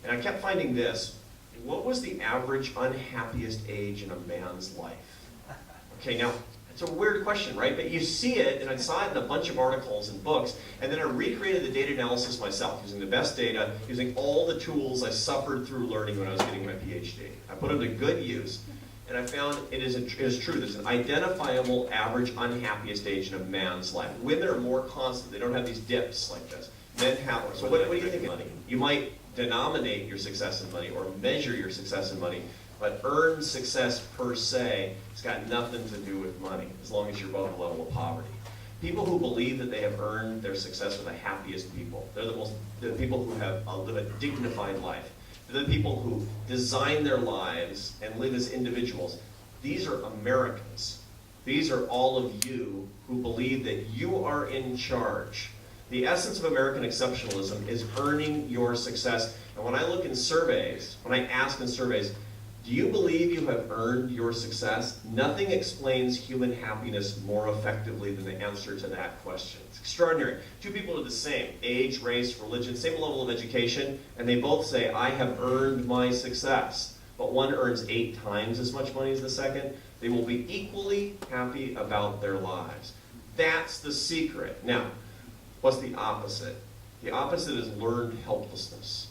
B: And I kept finding this. What was the average unhappiest age in a man's life? Okay, now, it's a weird question, right? But you see it, and I saw it in a bunch of articles and books, and then I recreated the data analysis myself, using the best data, using all the tools I suffered through learning when I was getting my PhD. I put them to good use, and I found it is true. There's an identifiable average unhappiest age in a man's life. Women are more constant. They don't have these dips like this. Men have one. So what do you think of money? You might denominate your success in money or measure your success in money, but earned success per se has got nothing to do with money, as long as you're above the level of poverty. People who believe that they have earned their success are the happiest people. They're the people who have live a dignified life. They're the people who design their lives and live as individuals. These are Americans. These are all of you who believe that you are in charge. The essence of American exceptionalism is earning your success. And when I look in surveys, when I ask in surveys, do you believe you have earned your success? Nothing explains human happiness more effectively than the answer to that question. It's extraordinary. Two people are the same, age, race, religion, same level of education, and they both say, I have earned my success. But one earns 8 times as much money as the second. They will be equally happy about their lives. That's the secret. Now, what's the opposite? The opposite is learned helplessness.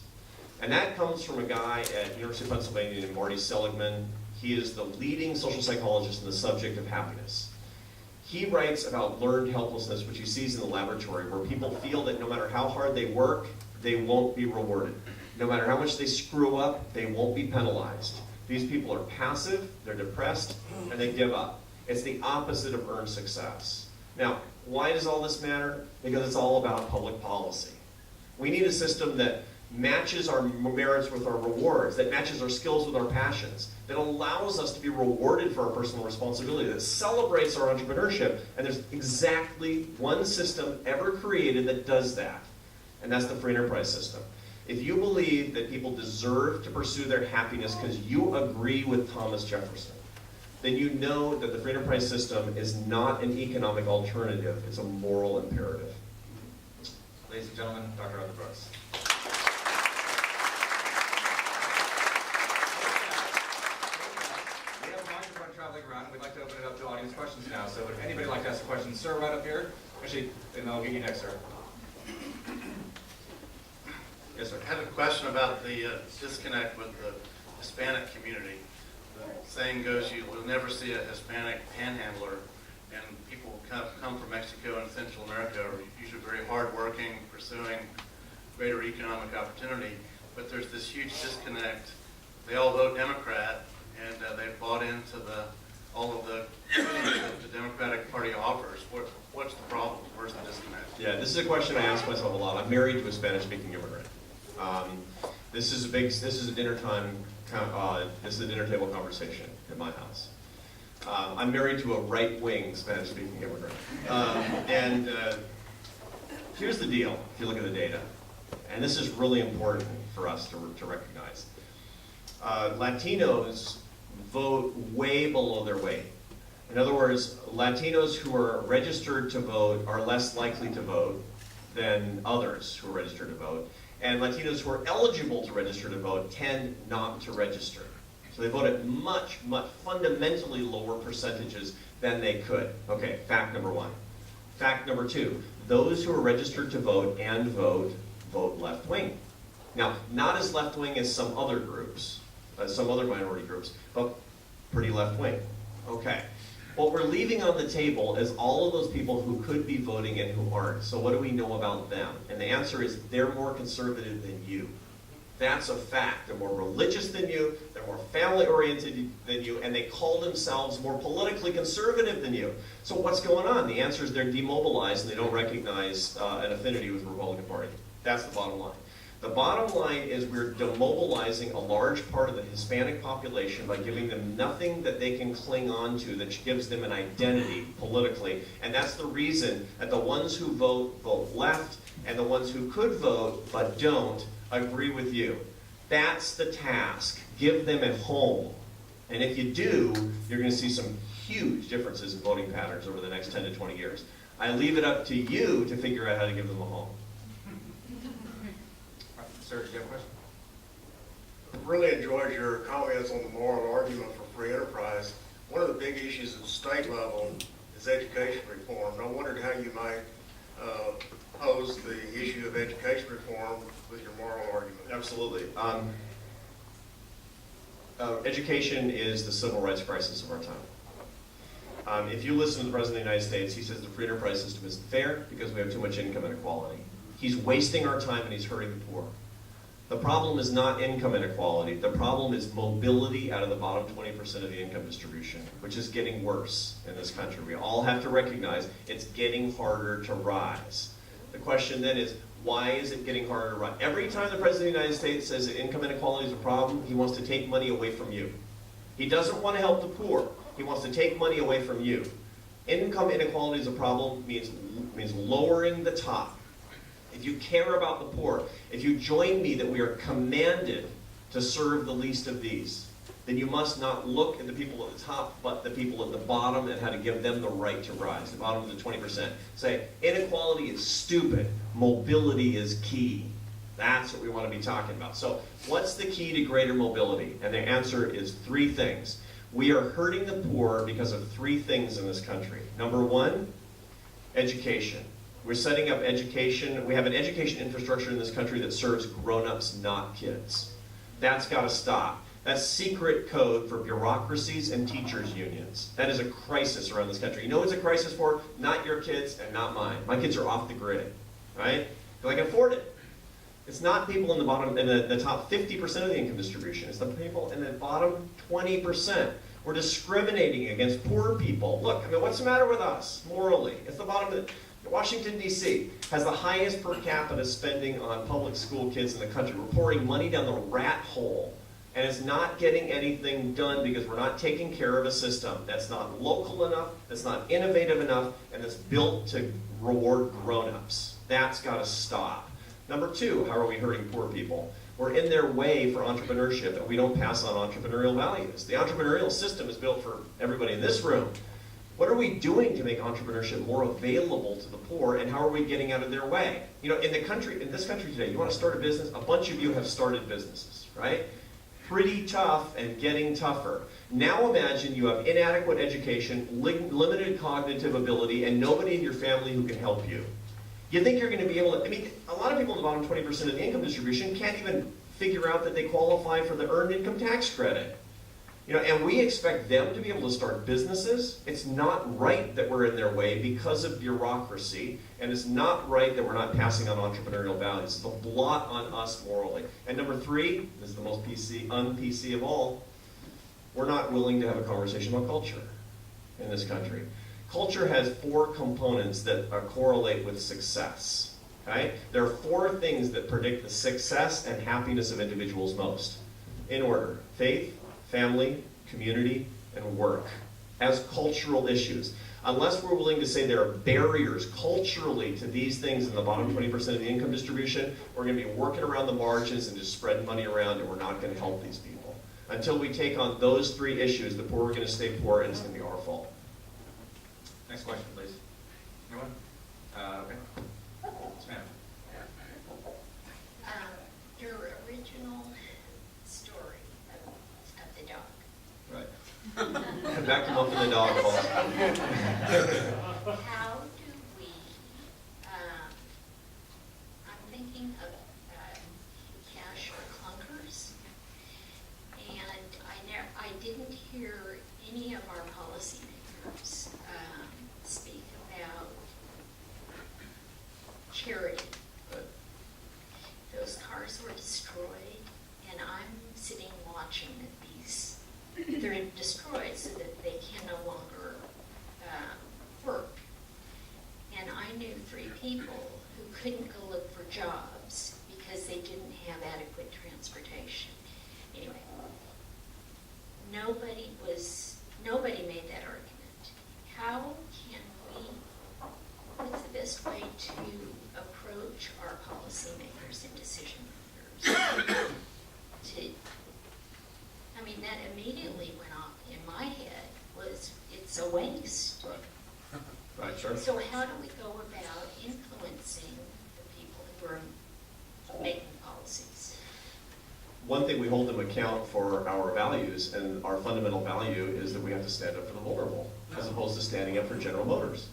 B: And that comes from a guy at University of Pennsylvania named Marty Seligman. He is the leading social psychologist in the subject of happiness. He writes about learned helplessness, which he sees in the laboratory, where people feel that no matter how hard they work, they won't be rewarded. No matter how much they screw up, they won't be penalized. These people are passive, they're depressed, and they give up. It's the opposite of earned success. Now, why does all this matter? Because it's all about public policy. We need a system that matches our merits with our rewards, that matches our skills with our passions, that allows us to be rewarded for our personal responsibility, that celebrates our entrepreneurship. And there's exactly one system ever created that does that, and that's the free enterprise system. If you believe that people deserve to pursue their happiness because you agree with Thomas Jefferson, then you know that the free enterprise system is not an economic alternative, it's a moral imperative.
A: Ladies and gentlemen, Dr. Arthur Brooks. We have a microphone traveling around. We'd like to open it up to audience questions now. So would anybody like to ask a question? Sir, right up here. Actually, and I'll get you next, sir. Yes, sir.
C: I have a question about the disconnect with the Hispanic community. The saying goes, you will never see a Hispanic panhandler, and people come from Mexico and Central America are usually very hardworking, pursuing greater economic opportunity, but there's this huge disconnect. They all vote Democrat, and they've bought into all of the that the Democratic Party offers. What's the problem? Where's the disconnect?
B: Yeah, this is a question I ask myself a lot. I'm married to a Spanish-speaking immigrant. This is a dinner table conversation at my house. I'm married to a right-wing Spanish-speaking immigrant. Here's the deal, if you look at the data, and this is really important for us to recognize. Latinos vote way below their weight. In other words, Latinos who are registered to vote are less likely to vote than others who are registered to vote. And Latinos who are eligible to register to vote tend not to register. So they vote at much, much fundamentally lower percentages than they could. Okay, fact number 1. Fact number 2, those who are registered to vote and vote left-wing. Now, not as left-wing as some other groups, some other minority groups, but pretty left-wing. Okay. What we're leaving on the table is all of those people who could be voting and who aren't. So what do we know about them? And the answer is they're more conservative than you. That's a fact. They're more religious than you, they're more family-oriented than you, and they call themselves more politically conservative than you. So what's going on? The answer is they're demobilized and they don't recognize an affinity with the Republican Party. That's the bottom line. The bottom line is we're demobilizing a large part of the Hispanic population by giving them nothing that they can cling on to that gives them an identity politically. And that's the reason that the ones who vote left, and the ones who could vote but don't agree with you. That's the task. Give them a home. And if you do, you're going to see some huge differences in voting patterns over the next 10 to 20 years. I leave it up to you to figure out how to give them a home.
A: Sir, do you have a question?
D: Really enjoyed your comments on the moral argument for free enterprise. One of the big issues at the state level is education reform. And I wondered how you might pose the issue of education reform with your moral argument.
B: Absolutely. Education is the civil rights crisis of our time. If you listen to the President of the United States, he says the free enterprise system isn't fair because we have too much income inequality. He's wasting our time and he's hurting the poor. The problem is not income inequality. The problem is mobility out of the bottom 20% of the income distribution, which is getting worse in this country. We all have to recognize it's getting harder to rise. The question then is, why is it getting harder to rise? Every time the President of the United States says that income inequality is a problem, he wants to take money away from you. He doesn't want to help the poor. He wants to take money away from you. Income inequality is a problem means lowering the top. If you care about the poor, if you join me that we are commanded to serve the least of these, then you must not look at the people at the top, but the people at the bottom and how to give them the right to rise, the bottom of the 20%. Say, inequality is stupid, mobility is key. That's what we want to be talking about. So what's the key to greater mobility? And the answer is 3 things. We are hurting the poor because of 3 things in this country. Number 1, education. We're setting up education. We have an education infrastructure in this country that serves grown-ups, not kids. That's got to stop. That's secret code for bureaucracies and teachers' unions. That is a crisis around this country. You know what it's a crisis for? Not your kids and not mine. My kids are off the grid, right? Because I can afford it. It's not people in the bottom, in the top 50% of the income distribution. It's the people in the bottom 20%. We're discriminating against poor people. Look, I mean, what's the matter with us morally? It's the bottom of the... Washington, D.C. has the highest per capita spending on public school kids in the country. We're pouring money down the rat hole, and it's not getting anything done because we're not taking care of a system that's not local enough, that's not innovative enough, and that's built to reward grown-ups. That's got to stop. Number 2, how are we hurting poor people? We're in their way for entrepreneurship, and we don't pass on entrepreneurial values. The entrepreneurial system is built for everybody in this room. What are we doing to make entrepreneurship more available to the poor, and how are we getting out of their way? You know, in this country today, you want to start a business? A bunch of you have started businesses, right? Pretty tough and getting tougher. Now imagine you have inadequate education, limited cognitive ability, and nobody in your family who can help you. You think you're going to be able to, I mean, a lot of people in the bottom 20% of the income distribution can't even figure out that they qualify for the earned income tax credit. You know, and we expect them to be able to start businesses. It's not right that we're in their way because of bureaucracy, and it's not right that we're not passing on entrepreneurial values. It's a blot on us morally. And number 3, this is the most un-PC of all, we're not willing to have a conversation about culture in this country. Culture has 4 components that correlate with success. Okay? There are 4 things that predict the success and happiness of individuals most. In order: faith, family, community, and work as cultural issues. Unless we're willing to say there are barriers culturally to these things in the bottom 20% of the income distribution, we're going to be working around the margins and just spreading money around, and we're not going to help these people. Until we take on those 3 issues, the poor are going to stay poor, and it's going to be our fault.
A: Next question, please. Anyone? Okay. Yes, ma'am.
E: Your original story of the dog.
B: Right. Back to Muffin the dog.
E: How do we, I'm thinking of cash or clunkers, and I didn't hear any of our policymakers speak about charity. Those cars were destroyed, and I'm sitting watching these. They're destroyed so that they can no longer work. And I knew 3 people who couldn't go look for jobs because they didn't have adequate transportation. Anyway, nobody made that argument. How can what's the best way to approach our policymakers and decision makers? I mean, that immediately went off in my head was it's a waste.
B: Right, sure.
E: So how do we go about influencing the people who are making policies?
B: One thing we hold them account for our values, and our fundamental value is that we have to stand up for the vulnerable, as opposed to standing up for General Motors.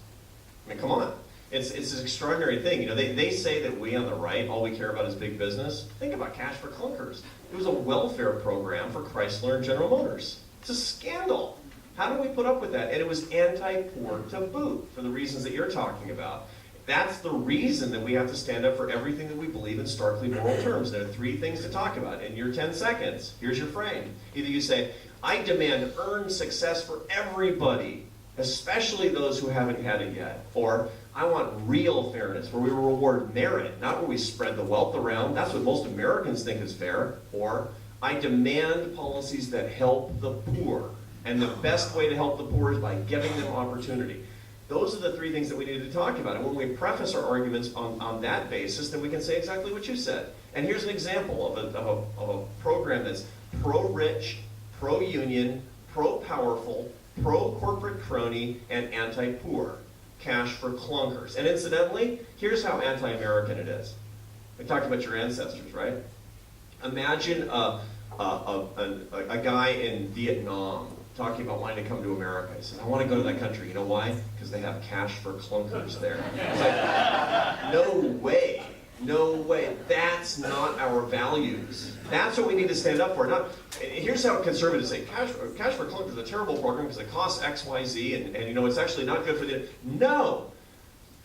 B: I mean, come on. It's an extraordinary thing. You know, they say that we on the right, all we care about is big business. Think about Cash for Clunkers. It was a welfare program for Chrysler and General Motors. It's a scandal. How do we put up with that? And it was anti-poor to boot, for the reasons that you're talking about. that's the reason that we have to stand up for everything that we believe in starkly moral terms. There are 3 things to talk about. In your 10 seconds, here's your frame. Either you say, I demand earned success for everybody, especially those who haven't had it yet. Or, I want real fairness, where we reward merit, not where we spread the wealth around. That's what most Americans think is fair. Or, I demand policies that help the poor. And the best way to help the poor is by giving them opportunity. Those are the 3 things that we need to talk about. And when we preface our arguments on that basis, then we can say exactly what you said. And here's an example of a program that's pro-rich, pro-union, pro-powerful, pro-corporate crony, and anti-poor. Cash for clunkers. And incidentally, here's how anti-American it is. We talked about your ancestors, right? Imagine a guy in Vietnam talking about wanting to come to America. He says, I want to go to that country. You know why? Because they have cash for clunkers there. It's like, no way. No way. That's not our values. That's what we need to stand up for. Here's how conservatives say, cash for clunkers is a terrible program because it costs X, Y, Z, and it's actually not good for the... No!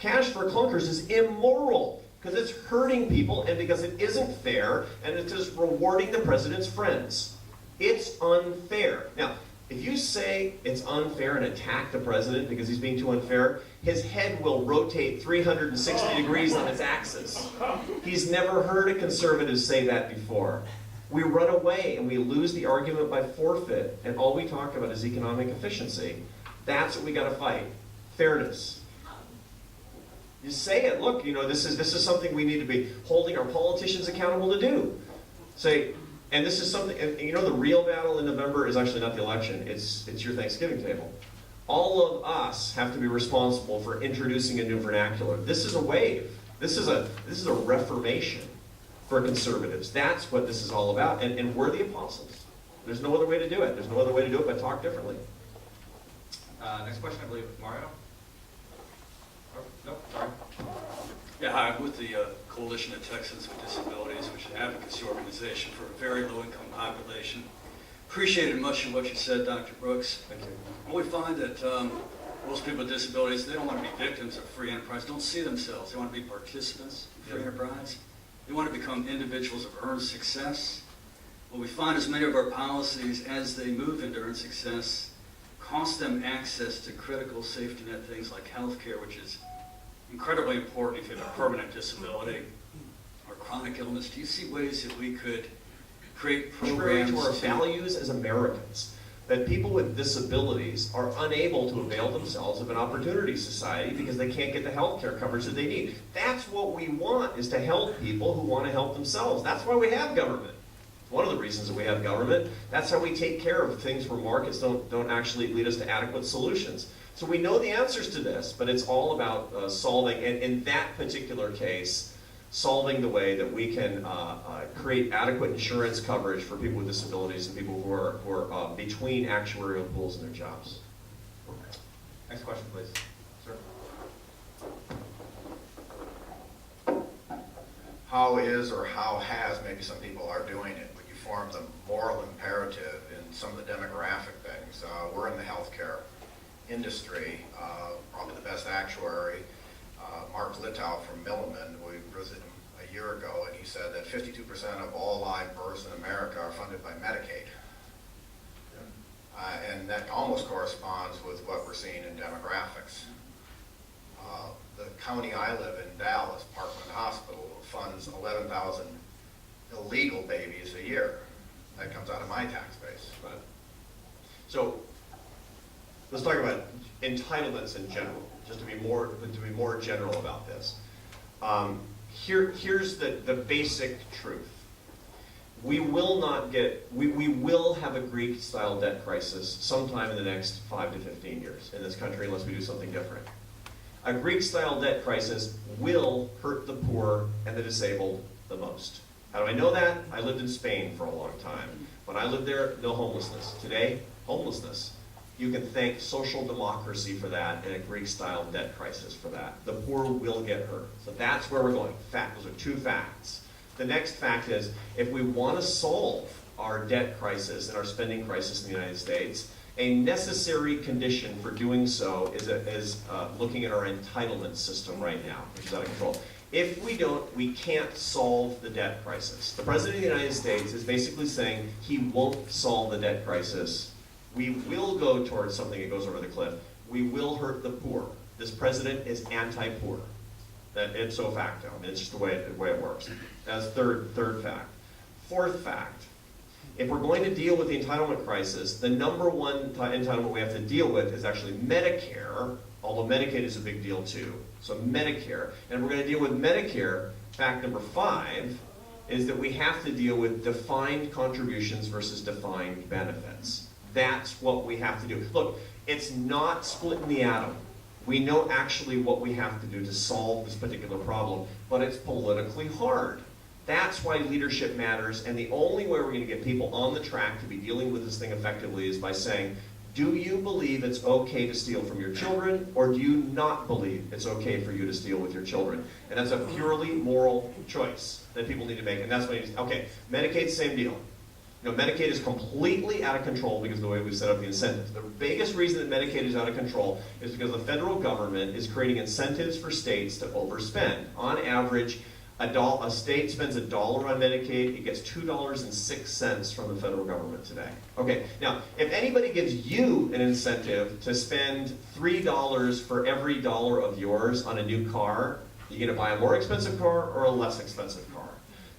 B: Cash for clunkers is immoral because it's hurting people and because it isn't fair and it's just rewarding the president's friends. It's unfair. Now, if you say it's unfair and attack the president because he's being too unfair, his head will rotate 360 degrees on its axis. He's never heard a conservative say that before. We run away and we lose the argument by forfeit, and all we talk about is economic efficiency. That's what we got to fight. Fairness. You say it. Look, this is something we need to be holding our politicians accountable to do. Say, and this is something, and the real battle in November is actually not the election, it's your Thanksgiving table. All of us have to be responsible for introducing a new vernacular. This is a wave. This is a reformation for conservatives. That's what this is all about, and we're the apostles. There's no other way to do it. There's no other way to do it but talk differently.
A: Next question, I believe, Mario? Oh, no, sorry.
F: Yeah, hi, I'm with the Coalition of Texans with Disabilities, which is an advocacy organization for a very low-income population. Appreciated much of what you said, Dr. Brooks.
B: Thank you.
F: And we find that most people with disabilities, they don't want to be victims of free enterprise, don't see themselves. They want to be participants in free enterprise. They want to become individuals of earned success. What we find is many of our policies, as they move into earned success, cost them access to critical safety net things like health care, which is incredibly important if you have a permanent disability or chronic illness. Do you see ways that we could create programs
B: to our values as Americans, that people with disabilities are unable to avail themselves of an opportunity society because they can't get the health care coverage that they need? That's what we want, is to help people who want to help themselves. That's why we have government. One of the reasons that we have government. That's how we take care of things where markets don't actually lead us to adequate solutions. So we know the answers to this, but it's all about solving, and in that particular case, solving the way that we can create adequate insurance coverage for people with disabilities and people who are between actuarial pools in their jobs.
A: Next question, please. Sir?
G: How is or how has, maybe some people are doing it, when you form the moral imperative in some of the demographic things. We're in the healthcare industry, probably the best actuary, Mark Litow from Milliman. We visited him a year ago, and he said that 52% of all live births in America are funded by Medicaid. And that almost corresponds with what we're seeing in demographics. The county I live in, Dallas, Parkland Hospital, funds 11,000 illegal babies a year. That comes out of my tax base.
B: Right. So let's talk about entitlements in general, just to be more general about this. Here's the basic truth. We will have a Greek-style debt crisis sometime in the next 5 to 15 years in this country unless we do something different. A Greek-style debt crisis will hurt the poor and the disabled the most. How do I know that? I lived in Spain for a long time. When I lived there, no homelessness. Today, homelessness. You can thank social democracy for that and a Greek-style debt crisis for that. The poor will get hurt. So that's where we're going. Those are 2 facts. The next fact is, if we want to solve our debt crisis and our spending crisis in the United States, A necessary condition for doing so is looking at our entitlement system right now, which is out of control. If we don't, we can't solve the debt crisis. The President of the United States is basically saying he won't solve the debt crisis. We will go towards something that goes over the cliff. We will hurt the poor. This president is anti-poor. That ipso facto. I mean, it's just the way it works. That's third fact. Fourth fact. If we're going to deal with the entitlement crisis, the number one entitlement we have to deal with is actually Medicare, although Medicaid is a big deal too. So Medicare. And we're going to deal with Medicare. Fact number 5 is that we have to deal with defined contributions versus defined benefits. That's what we have to do. Look, it's not splitting the atom. We know actually what we have to do to solve this particular problem, but it's politically hard. That's why leadership matters, and the only way we're going to get people on the track to be dealing with this thing effectively is by saying, do you believe it's okay to steal from your children, or do you not believe it's okay for you to steal with your children? And that's a purely moral choice that people need to make, and that's what you need to, okay, Medicaid's the same deal. You know, Medicaid is completely out of control because of the way we've set up the incentives. The biggest reason that Medicaid is out of control is because the federal government is creating incentives for states to overspend. On average, a state spends $1 on Medicaid, it gets $2.06 from the federal government today. Okay, now, if anybody gives you an incentive to spend $3 for every dollar of yours on a new car, you're going to buy a more expensive car or a less expensive car.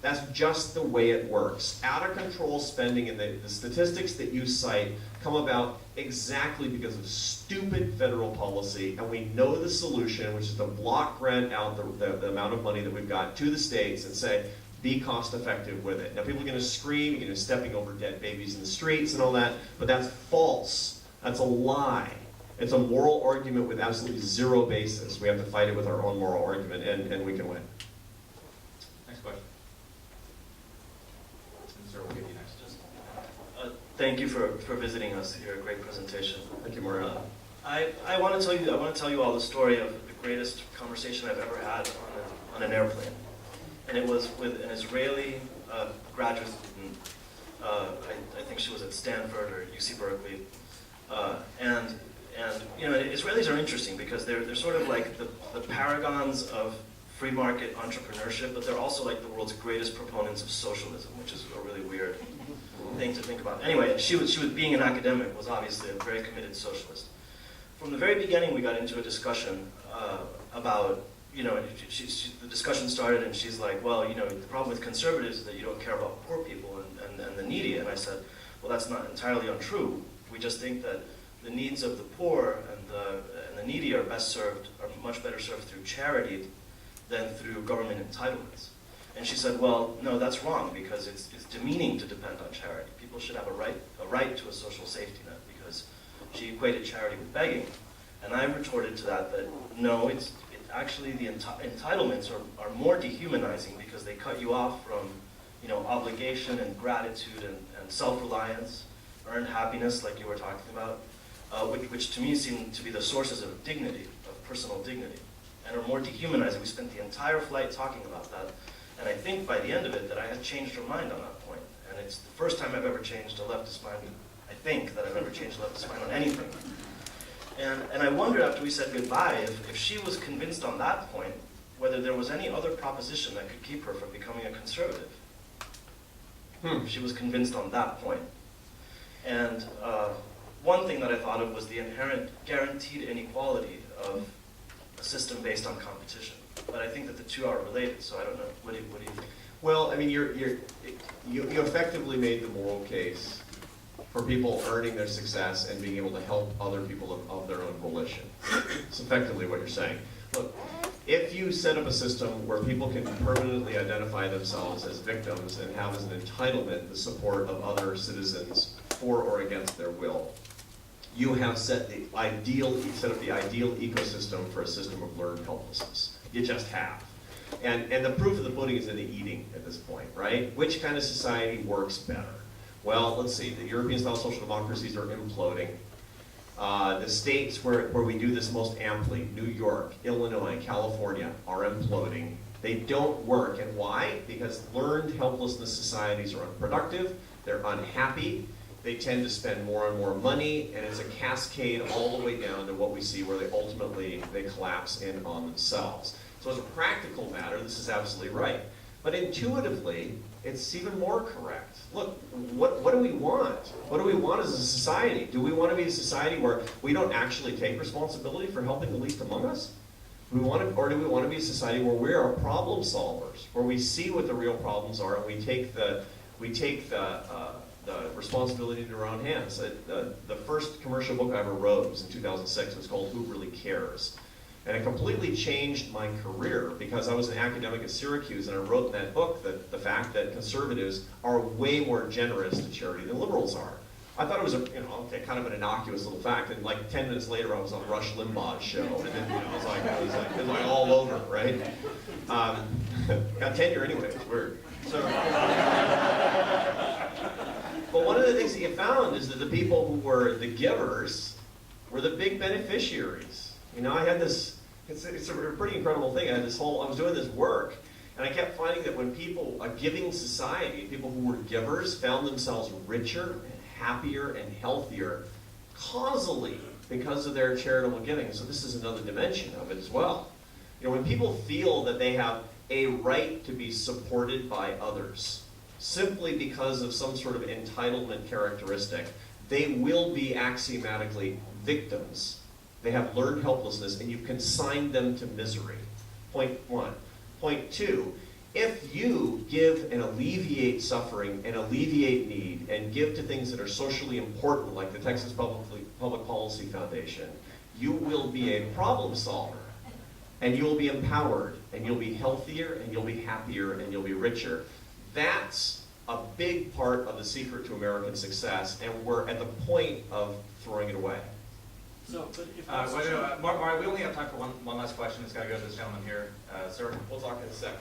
B: That's just the way it works. Out of control spending, and the statistics that you cite come about exactly because of stupid federal policy, and we know the solution, which is to block grant out the amount of money that we've got to the states and say, be cost effective with it. Now people are going to scream, stepping over dead babies in the streets and all that, but that's false. That's a lie. It's a moral argument with absolutely zero basis. We have to fight it with our own moral argument, and we can win.
A: Next question. Sir, we'll get you next.
H: Thank you for visiting us here. Great presentation.
B: Thank you, Mario.
H: I want to tell you all the story of the greatest conversation I've ever had on an airplane, and it was with an Israeli graduate student. I think she was at Stanford or UC Berkeley, and Israelis are interesting because they're sort of like the paragons of free market entrepreneurship, but they're also like the world's greatest proponents of socialism, which is a really weird thing to think about. Anyway, she was being an academic, was obviously a very committed socialist. From the very beginning, we got into a discussion about, the discussion started and she's like, well, the problem with conservatives is that you don't care about poor people and the needy. And I said, well, that's not entirely untrue. We just think that the needs of the poor and the needy are much better served through charity than through government entitlements. And she said, well, no, that's wrong, because it's demeaning to depend on charity. People should have a right to a social safety net, because she equated charity with begging. And I retorted to that no, it's actually the entitlements are more dehumanizing because they cut you off from obligation and gratitude and self-reliance, earned happiness like you were talking about, which to me seem to be the sources of dignity, of personal dignity, and are more dehumanizing. We spent the entire flight talking about that. And I think by the end of it that I had changed her mind on that point. And it's the first time I've ever changed a leftist mind. I think that I've ever changed a leftist mind on anything. And I wondered after we said goodbye if she was convinced on that point whether there was any other proposition that could keep her from becoming a conservative. If she was convinced on that point. And one thing that I thought of was the inherent guaranteed inequality of a system based on competition. But I think that the two are related, so I don't know. What do you think?
B: Well, I mean, you effectively made the moral case for people earning their success and being able to help other people of their own volition. It's effectively what you're saying. Look, if you set up a system where people can permanently identify themselves as victims and have as an entitlement the support of other citizens for or against their will, you have set up the ideal ecosystem for a system of learned helplessness. You just have. And the proof of the pudding is in the eating at this point, right? Which kind of society works better? Well, let's see. The European-style social democracies are imploding. The states where we do this most amply, New York, Illinois, California, are imploding. They don't work. And why? Because learned helplessness societies are unproductive, they're unhappy, they tend to spend more and more money, and it's a cascade all the way down to what we see where they collapse in on themselves. So as a practical matter, this is absolutely right. But intuitively, it's even more correct. Look, what do we want? What do we want as a society? Do we want to be a society where we don't actually take responsibility for helping the least among us? Or do we want to be a society where we are problem solvers, where we see what the real problems are and we take the responsibility into our own hands? The first commercial book I ever wrote was in 2006. It was called Who Really Cares? And it completely changed my career because I was an academic at Syracuse, and I wrote in that book that the fact that conservatives are way more generous to charity than liberals are. I thought it was kind of an innocuous little fact, and like 10 minutes later I was on Rush Limbaugh's show, and then it was like all over, right? Got tenure anyway, it's weird. So, but one of the things that you found is that the people who were the givers were the big beneficiaries. I had this, it's a pretty incredible thing. I was doing this work, and I kept finding that when people, a giving society, people who were givers found themselves richer and happier and healthier causally because of their charitable giving. So this is another dimension of it as well. When people feel that they have a right to be supported by others, simply because of some sort of entitlement characteristic, they will be axiomatically victims. They have learned helplessness, and you consign them to misery. Point one. Point two, if you give and alleviate suffering and alleviate need and give to things that are socially important, like the Texas Public Policy Foundation, you will be a problem solver, and you'll be empowered, and you'll be healthier, and you'll be happier, and you'll be richer. That's a big part of the secret to American success, and we're at the point of throwing it away.
A: So, but if Mark, we only have time for one last question. It's got to go to this gentleman here. Sir, we'll talk in a second.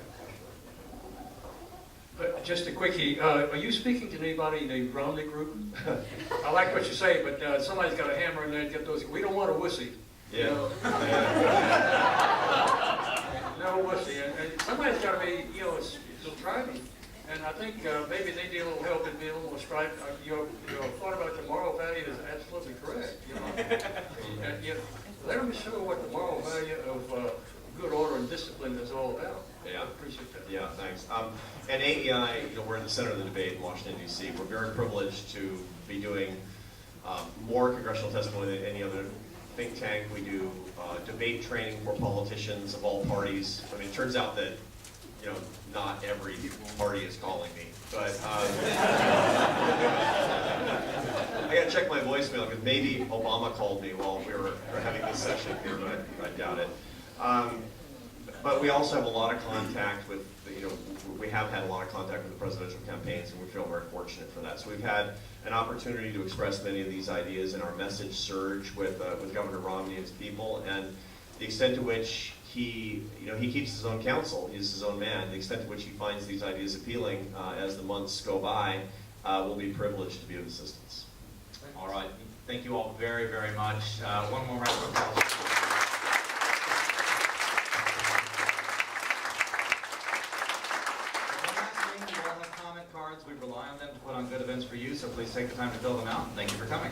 I: But just a quickie, are you speaking to anybody in the Romney group? I like what you say, but somebody's got a hammer in there to get those. We don't want a wussy.
B: Yeah.
I: No wussy. And somebody's got to be, still driving. And I think maybe they need a little help and be a little more stripe. Your thought about the moral value is absolutely correct. And, let them show what the moral value of good order and discipline is all about.
B: Yeah.
I: I appreciate that.
B: Yeah, thanks. And AEI, we're in the center of the debate in Washington, D.C. We're very privileged to be doing more congressional testimony than any other think tank. We do debate training for politicians of all parties. I mean, it turns out that not every party is calling me, but I got to check my voicemail because maybe Obama called me while we were having this session here, but I doubt it. But we also have a lot of contact with, we have had a lot of contact with the presidential campaigns, and we feel very fortunate for that. So we've had an opportunity to express many of these ideas in our message surge with Governor Romney and his people, and the extent to which he keeps his own counsel, he's his own man. The extent to which he finds these ideas appealing as the months go by, we'll be privileged to be of assistance.
A: All right. Thank you all very, very much. One more round of applause. One last thing, we all have comment cards. We rely on them to put on good events for you, so please take the time to fill them out. Thank you for coming.